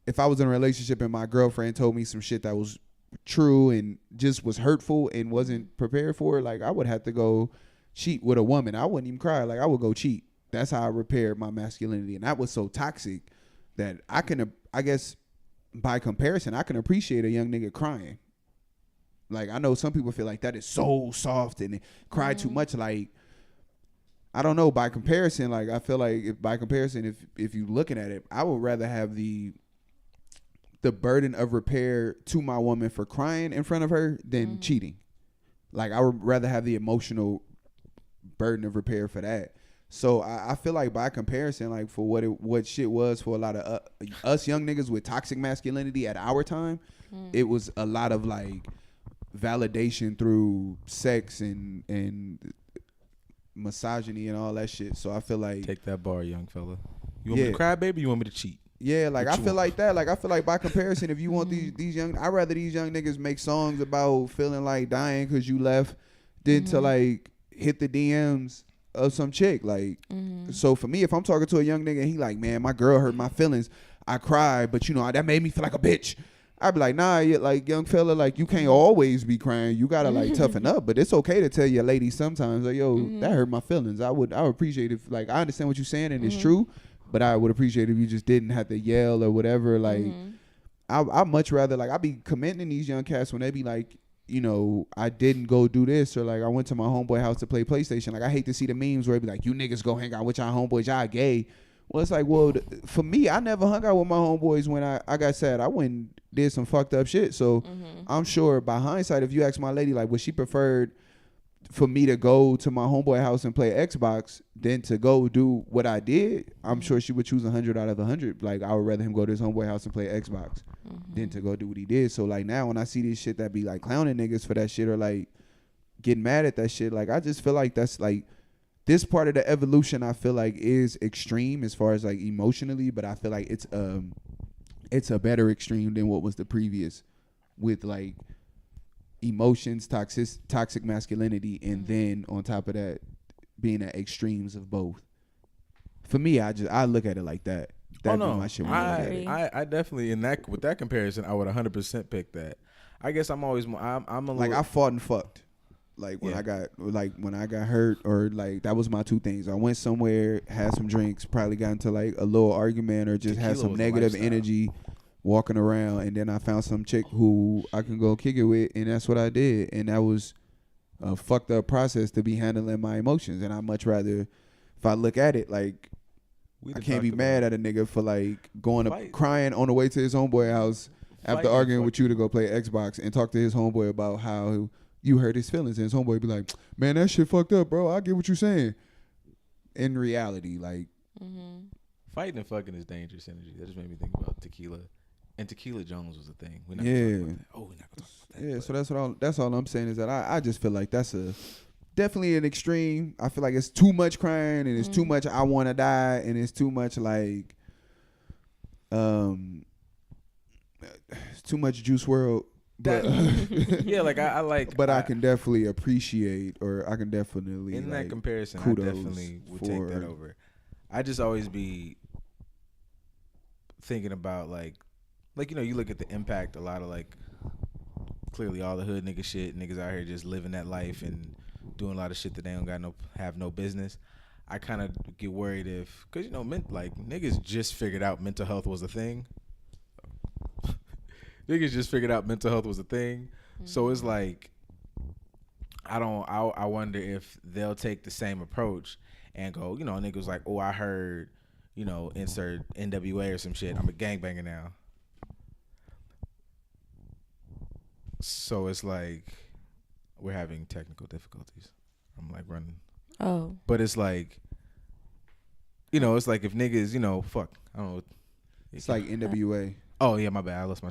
If I was in a relationship and my girlfriend told me some shit that was true and just was hurtful and wasn't prepared for it, like I would have to go cheat with a woman. I wouldn't even cry. Like I would go cheat. That's how I repaired my masculinity. And that was so toxic that I guess by comparison, I can appreciate a young nigga crying. Like I know some people feel like that is so soft and cry too much. Like I don't know. By comparison, like I feel like if you looking at it, I would rather have the burden of repair to my woman for crying in front of her than cheating. Like I would rather have the emotional burden of repair for that. So I feel like by comparison, like for what shit was for a lot of us young niggas with toxic masculinity at our time, it was a lot of like validation through sex and misogyny and all that shit. So I feel like take that bar, young fella. You want me to cry, baby? You want me to cheat? Yeah, like I feel like that. Like I feel like by comparison, if you want these young, I'd rather these young niggas make songs about feeling like dying because you left than to like hit the DMs of some chick. Like, so for me, if I'm talking to a young nigga and he like, man, my girl hurt my feelings, I cried, but you know that made me feel like a bitch. I'd be like, nah, like young fella, like you can't always be crying. You gotta like toughen up. But it's okay to tell your lady sometimes, like, yo, that hurt my feelings. I would appreciate if like I understand what you're saying and it's true. But I would appreciate if you just didn't have to yell or whatever. Like, I much rather, like, I be commending these young cats when they be like, you know, I didn't go do this, or like I went to my homeboy house to play PlayStation. Like I hate to see the memes where it be like, you niggas go hang out with y'all homeboys, y'all gay. Well, it's like, well, for me, I never hung out with my homeboys when I got sad. I went and did some fucked up shit. So I'm sure by hindsight, if you ask my lady, like, would she preferred for me to go to my homeboy house and play Xbox than to go do what I did, I'm sure she would choose 100 out of 100. Like, I would rather him go to his homeboy house and play Xbox than to go do what he did. So, like, now when I see this shit that be, like, clowning niggas for that shit or, like, getting mad at that shit, like, I just feel like that's, like, this part of the evolution I feel like is extreme as far as, like, emotionally, but I feel like it's a better extreme than what was the previous with, like, emotions, toxic masculinity, and then on top of that being at extremes of both. For me, I look at it like that. That'd be my shit. I definitely with that comparison, I would 100% pick that. I guess I'm always I'm a little, like I fought and fucked. Like when I got hurt, or like that was my two things. I went somewhere, had some drinks, probably got into like a little argument or just had some negative energy walking around, and then I found some chick who I can go kick it with, and that's what I did. And that was a fucked up process to be handling my emotions. And I much rather, if I look at it, like I can't be mad at a nigga for like going up crying on the way to his homeboy house after arguing with you to go play Xbox and talk to his homeboy about how you hurt his feelings, and his homeboy be like, man, that shit fucked up, bro. I get what you're saying. In reality, like fighting and fucking is dangerous energy. That just made me think about tequila. And Tequila Jones was a thing. We're not gonna talk about that. We're not gonna talk about that. Yeah, so that's all I'm saying is that I just feel like that's definitely an extreme. I feel like it's too much crying, and it's too much I want to die, and it's too much like it's too much Juice WRLD. But yeah, like I like. But I can definitely appreciate, or I can definitely in like, that comparison, I definitely would take that over. I just always be thinking about like you know, you look at the impact a lot of like clearly all the hood nigga shit, niggas out here just living that life and doing a lot of shit that they don't have no business. I kind of get worried if, cause you know, like niggas just figured out mental health was a thing. Niggas just figured out mental health was a thing, so it's like I wonder if they'll take the same approach and go, you know, niggas like, oh, I heard, you know, insert NWA or some shit. I'm a gangbanger now. So it's like we're having technical difficulties. I'm like running. Oh. But it's like, you know, it's like if niggas, you know, fuck, I don't know. It's like NWA. Oh yeah, my bad. I lost my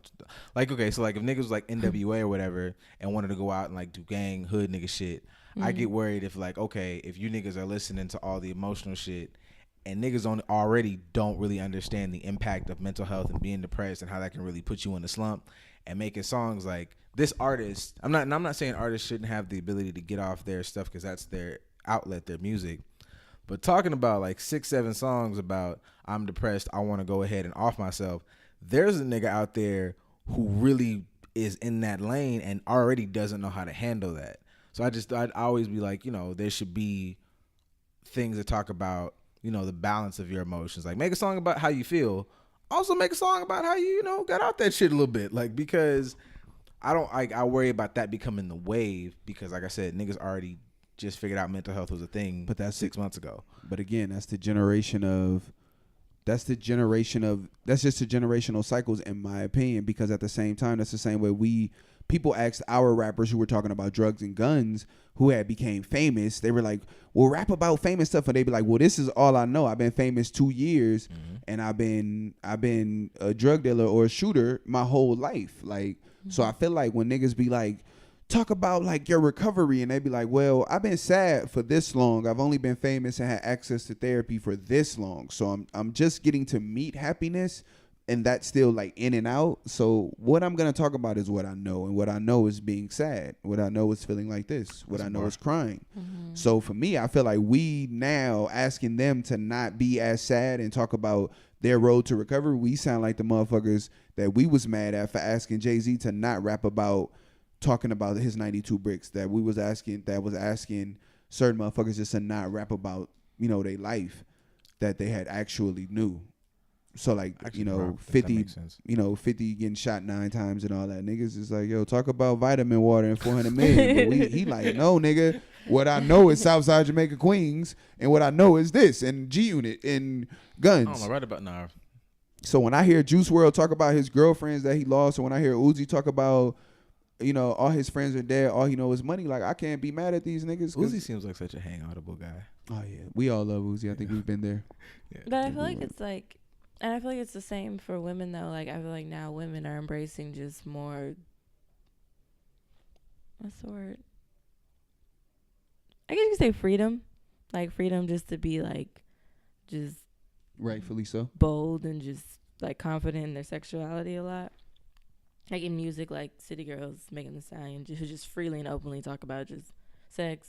like. Okay, so like if niggas was like NWA or whatever and wanted to go out and like do gang hood nigga shit, I get worried if like, okay, if you niggas are listening to all the emotional shit and niggas already don't really understand the impact of mental health and being depressed and how that can really put you in the slump, and making songs like this artist. I'm not saying artists shouldn't have the ability to get off their stuff because that's their outlet, their music. But talking about like 6-7 songs about I'm depressed, I want to go ahead and off myself. There's a nigga out there who really is in that lane and already doesn't know how to handle that. So I'd always be like, you know, there should be things that talk about, you know, the balance of your emotions. Like make a song about how you feel. Also make a song about how you know, got out that shit a little bit. Like, because I worry about that becoming the wave because like I said, niggas already just figured out mental health was a thing, but that's 6 months ago. But again, that's just the generational cycles, in my opinion, because at the same time, that's the same way people asked our rappers who were talking about drugs and guns who had became famous. They were like, well, rap about famous stuff. And they'd be like, well, this is all I know. I've been famous 2 years and I've been a drug dealer or a shooter my whole life. Like, so I feel like when niggas be like, talk about like your recovery, and they be like, well, I've been sad for this long. I've only been famous and had access to therapy for this long. So I'm just getting to meet happiness, and that's still like in and out. So what I'm going to talk about is what I know, and what I know is being sad. What I know is feeling like this. What I know is crying. So for me, I feel like we now asking them to not be as sad and talk about their road to recovery, we sound like the motherfuckers that we was mad at for asking Jay-Z to not rap about talking about his 92 bricks, that was asking certain motherfuckers just to not rap about, you know, their life that they had actually knew. So like, actually, you know, 50, you know, 50 getting shot 9 times and all that. Niggas is like, yo, talk about vitamin water and 400 million. But he like, no, nigga, what I know is Southside Jamaica Queens, and what I know is this, and G Unit and guns. I don't know right about now. So when I hear Juice WRLD talk about his girlfriends that he lost, or when I hear Uzi talk about, you know, all his friends are dead, all he know is money, like I can't be mad at these niggas. Uzi seems like such a hangoutable guy. Oh yeah, we all love Uzi. I think we've been there. Yeah. But I feel like it's like, and I feel like it's the same for women though. Like I feel like now women are embracing just more, what's the word? I guess you could say freedom. Like freedom just to be like, just rightfully so, bold and just like confident in their sexuality a lot. Like in music, like City Girls, Megan Thee Stallion, who just freely and openly talk about just sex,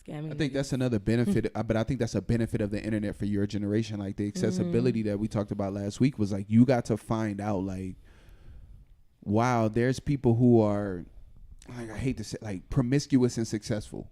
scamming. I think that's another benefit, but I think that's a benefit of the internet for your generation. Like the accessibility that we talked about last week was like, you got to find out like, wow, there's people who are, like, I hate to say, like promiscuous and successful.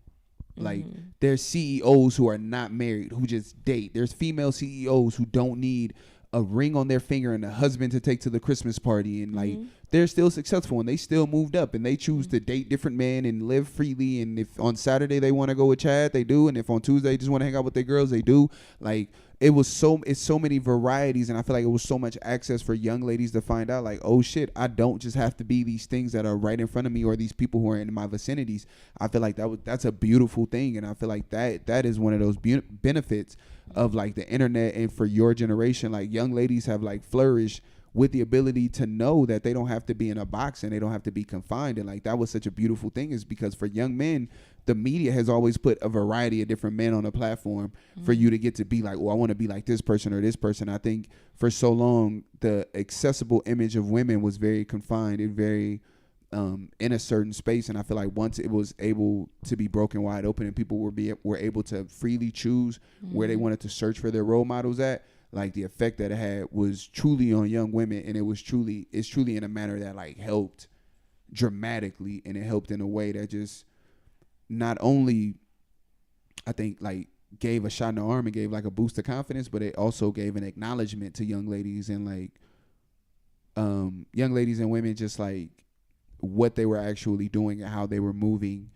Like there's CEOs who are not married, who just date. There's female CEOs who don't need a ring on their finger and a husband to take to the Christmas party, and like they're still successful and they still moved up and they choose to date different men and live freely. And if on Saturday they want to go with Chad, they do, and if on Tuesday they just want to hang out with their girls, they do. Like it's so many varieties, and I feel like it was so much access for young ladies to find out like, oh shit, I don't just have to be these things that are right in front of me or these people who are in my vicinities. I feel like that's a beautiful thing, and I feel like that is one of those benefits of like the internet. And for your generation, like young ladies have like flourished with the ability to know that they don't have to be in a box and they don't have to be confined. And like that was such a beautiful thing, is because for young men, the media has always put a variety of different men on a platform for you to get to be like, well, I want to be like this person or this person. I think for so long the accessible image of women was very confined and very in a certain space. And I feel like once it was able to be broken wide open and people were able to freely choose where they wanted to search for their role models at, like the effect that it had was truly on young women. And it's truly in a manner that like helped dramatically, and it helped in a way that just not only, I think, like gave a shot in the arm and gave like a boost of confidence, but it also gave an acknowledgement to young ladies and like young ladies and women, just like what they were actually doing and how they were moving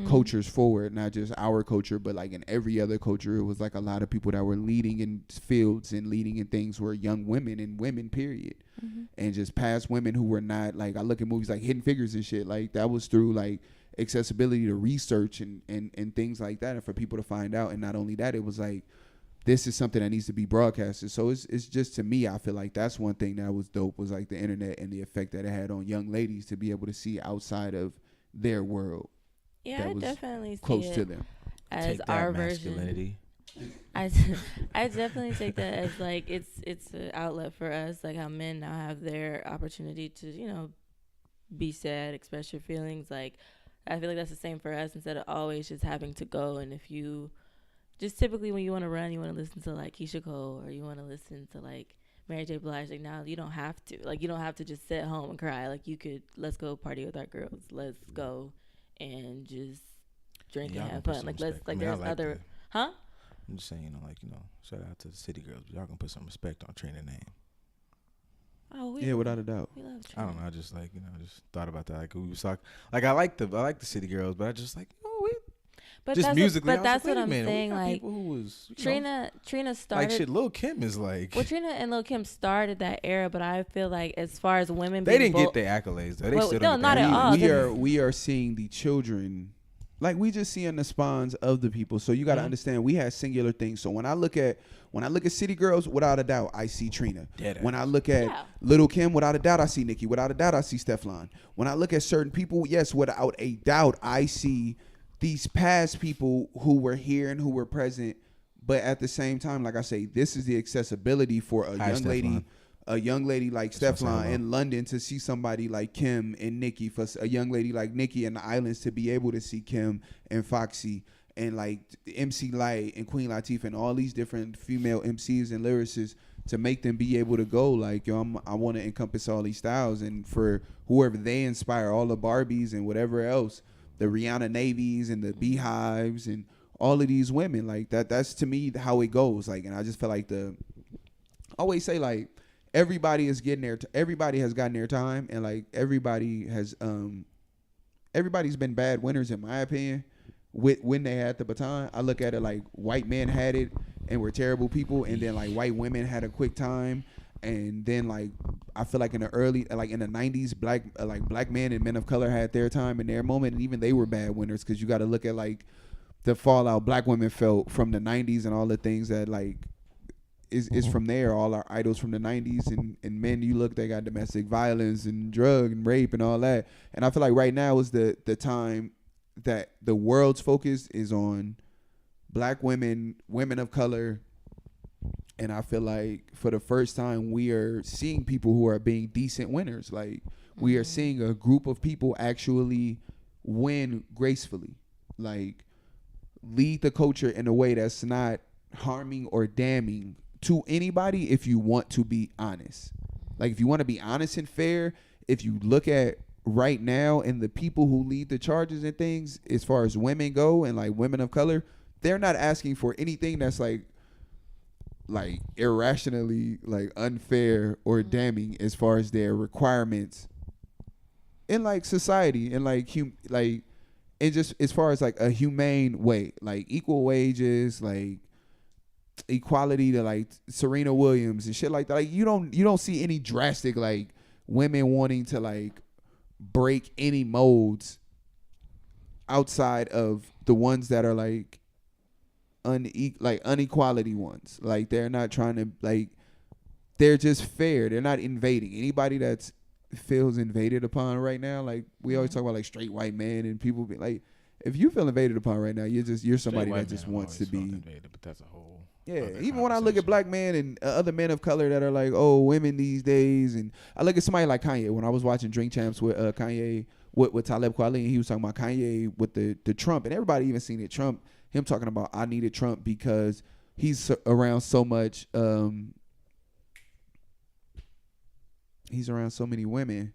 cultures forward, not just our culture, but like in every other culture. It was like a lot of people that were leading in fields and leading in things were young women and women, period. And just past women who were not, like, I look at movies like Hidden Figures and shit, like that was through like accessibility to research and things like that, and for people to find out. And not only that, it was like, this is something that needs to be broadcasted. So it's just, to me, I feel like that's one thing that was dope, was like the internet and the effect that it had on young ladies to be able to see outside of their world. Yeah, I definitely see close it to them as Take that our masculinity. version. I definitely take that as like it's an outlet for us, like how men now have their opportunity to, you know, be sad, express your feelings. Like I feel like that's the same for us, instead of always just having to go. And if you just typically when you want to run, you want to listen to like Keisha Cole, or you want to listen to like Mary J. Blige. Like now you don't have to. Like you don't have to just sit home and cry. Like you could, let's go party with our girls. Let's go and just drink and have fun. Like let's like, there's like other huh? I'm just saying, shout out to the city girls, but y'all gonna put some respect on Trina's name. Oh, yeah, without a doubt. We love Trina. I don't know. I just like, just thought about that. Like we was talking, like I like the city girls, but I just like, but just that's musically. But that's like, what I'm saying. Like people who was Trina started. Like shit, Lil Kim is like. Well, Trina and Lil Kim started that era, but I feel like as far as women, they didn't get their accolades though. They still don't not at all. We are seeing the children. Like we just seeing the spawns of the people. So you got to understand, we had singular things. So when I look at City Girls, without a doubt, I see Trina. When I look at Little Kim, without a doubt, I see Nicki. Without a doubt, I see Steflon. When I look at certain people, yes, without a doubt, I see these past people who were here and who were present. But at the same time, like I say, this is the accessibility for a young lady. A young lady like Steflon in London to see somebody like Kim and Nicki, for a young lady like Nicki in the islands to be able to see Kim and Foxy and like MC Light and Queen Latifah and all these different female MCs and lyricists, to make them be able to go like, I want to encompass all these styles. And for whoever they inspire, all the Barbies and whatever else, the Rihanna Navies and the Beehives and all of these women, like that's to me how it goes. Like, and I just feel like I always say like, everybody is getting there. Everybody has gotten their time, and like everybody has, everybody's been bad winners in my opinion. When they had the baton, I look at it like white men had it and were terrible people, and then like white women had a quick time, and then like I feel like in the early, like in the 90s, black men and men of color had their time and their moment, and even they were bad winners, because you got to look at like the fallout black women felt from the 90s and all the things that like. Is from there, all our idols from the 90s, and men, you look, they got domestic violence and drug and rape and all that. And I feel like right now is the time that the world's focus is on black women, women of color. And I feel like for the first time, we are seeing people who are being decent winners. Like we are seeing a group of people actually win gracefully, like lead the culture in a way that's not harming or damning to anybody. If you want to be honest, like if you want to be honest and fair, if you look at right now and the people who lead the charges and things as far as women go, and like women of color, they're not asking for anything that's like irrationally like unfair or damning as far as their requirements in like society, and like and just as far as like a humane way, like equal wages, like equality to like Serena Williams and shit like that. Like you don't see any drastic like women wanting to like break any molds outside of the ones that are like unequality ones. Like they're not trying to like, they're just fair. They're not invading anybody that's feels invaded upon right now. Like we always talk about like straight white men, and people be like, if you feel invaded upon right now, you're somebody that just wants to be invaded, but that's a whole. Yeah, even when I look at black men and other men of color that are like, oh, women these days, and I look at somebody like Kanye. When I was watching Drink Champs with Kanye with Talib Kweli, and he was talking about Kanye with the Trump, and everybody even seen it. Trump, him talking about I needed Trump because he's around so much. He's around so many women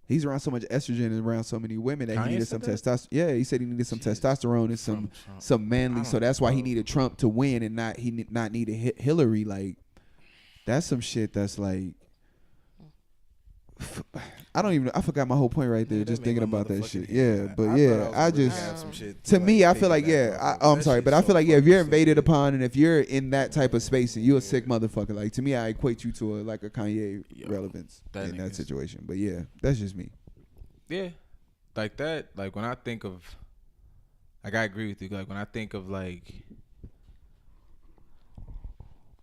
He's around so much estrogen and around so many women that Kanye he needed some said that? testosterone. Yeah, he said he needed some testosterone and From Trump. some manly. I So don't that's why he know. needed Trump to win and not needed Hillary. Like, that's some shit that's like, I forgot my whole point right there. Yeah, just that made thinking my about that motherfucking shit. head Yeah, hot. but I yeah, thought I was really just have some shit to me, I like feel like piggyback yeah. off of. I'm That sorry, shit's but I so feel like yeah, if fucking you're invaded stupid. upon and if you're in that type of space and you're a sick motherfucker, like to me, I equate you to a Kanye Yo, relevance that in that nigga's- situation. But yeah, that's just me. Yeah, like that. Like when I think of, like I agree with you. Like when I think of like,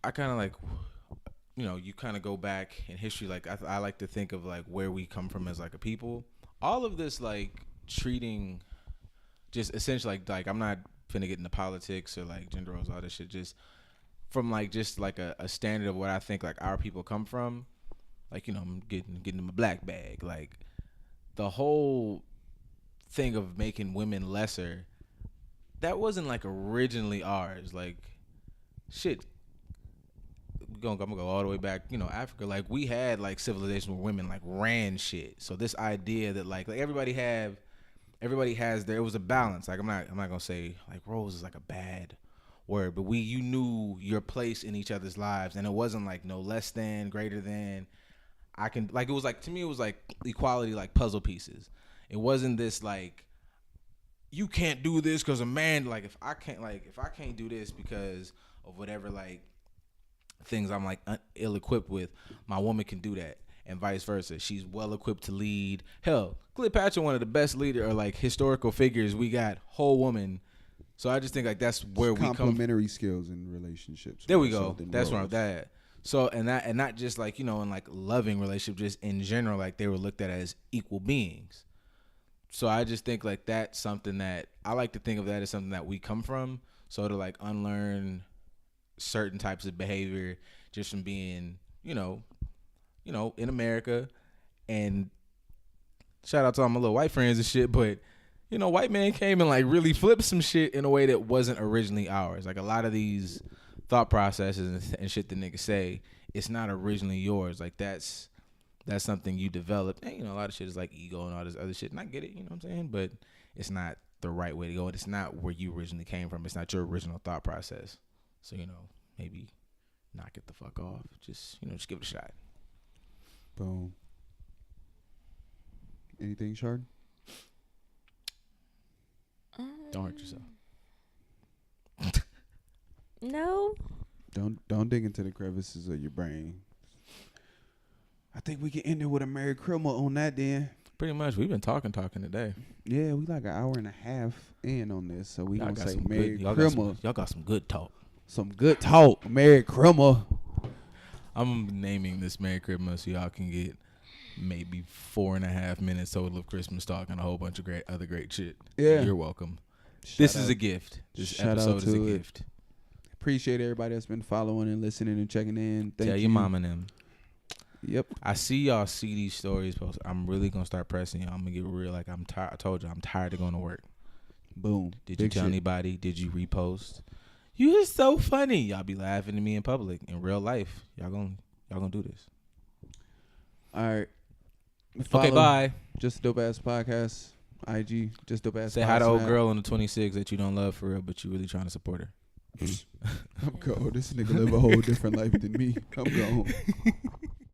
I kind of like, you know, you kind of go back in history. Like I like to think of like where we come from as like a people. All of this like treating, just essentially like I'm not finna get into politics or like gender roles, all this shit. Just from like just like a standard of what I think like our people come from. Like, you know, I'm getting in my black bag. Like the whole thing of making women lesser, that wasn't like originally ours. Like shit, I'm gonna go all the way back, you know, Africa. Like we had like civilizations where women like ran shit. So this idea that like everybody has there, it was a balance. Like I'm not gonna say like roles is like a bad word, but you knew your place in each other's lives, and it wasn't like no less than, greater than. I can like, it was like, to me it was like equality, like puzzle pieces. It wasn't this like you can't do this because a man, like if I can't do this because of whatever like things I'm like ill-equipped with, my woman can do that, and vice versa. She's well equipped to lead. Hell, Cleopatra, one of the best leader or like historical figures we got, whole woman. So I just think like that's where we come. Complementary skills in relationships. There we more so go. than That's where I'm roles. at. So and not just like, you know, in like loving relationship, just in general, like they were looked at as equal beings. So I just think like that's something that I like to think of that as something that we come from. So to like unlearn certain types of behavior just from being, you know, in America, and shout out to all my little white friends and shit, but you know, white man came and like really flipped some shit in a way that wasn't originally ours. Like a lot of these thought processes and shit that niggas say, it's not originally yours. Like that's something you developed. And you know, a lot of shit is like ego and all this other shit. And I get it, you know what I'm saying? But it's not the right way to go. It's not where you originally came from. It's not your original thought process. So, you know, maybe knock it the fuck off. Just give it a shot. Boom. Anything, Shard? Don't hurt yourself. No. Don't dig into the crevices of your brain. I think we can end it with a Merry Chrimuh on that then. Pretty much. We've been talking today. Yeah, we like an hour and a half in on this, so we Y'all gonna got say some Merry good, Chrimuh. y'all got some good talk. Some good talk. Merry Chrimuh. I'm naming this Merry Christmas so y'all can get maybe 4.5 minutes total of Christmas talk and a whole bunch of other great shit. Yeah. You're welcome. Shout This out. is a gift. This Shout episode out is a to it. gift. Appreciate everybody that's been following and listening and checking in. Thank Tell you. your mom and them. Yep. I see y'all see these stories posted. I'm really gonna start pressing y'all. I'm gonna get real. Like I'm tired. I told you I'm tired of going to work. Boom. Did you Big tell shit. anybody? Did you repost? You is so funny. Y'all be laughing at me in public. In real life, y'all gonna do this. All right. Okay, Follow bye. Just a Dope Ass Podcast. IG. Just Dope Ass Say hi to Podcast old on girl on the 26 that you don't love for real, but you really trying to support her. I'm cold. This nigga live a whole different life than me. I'm gone.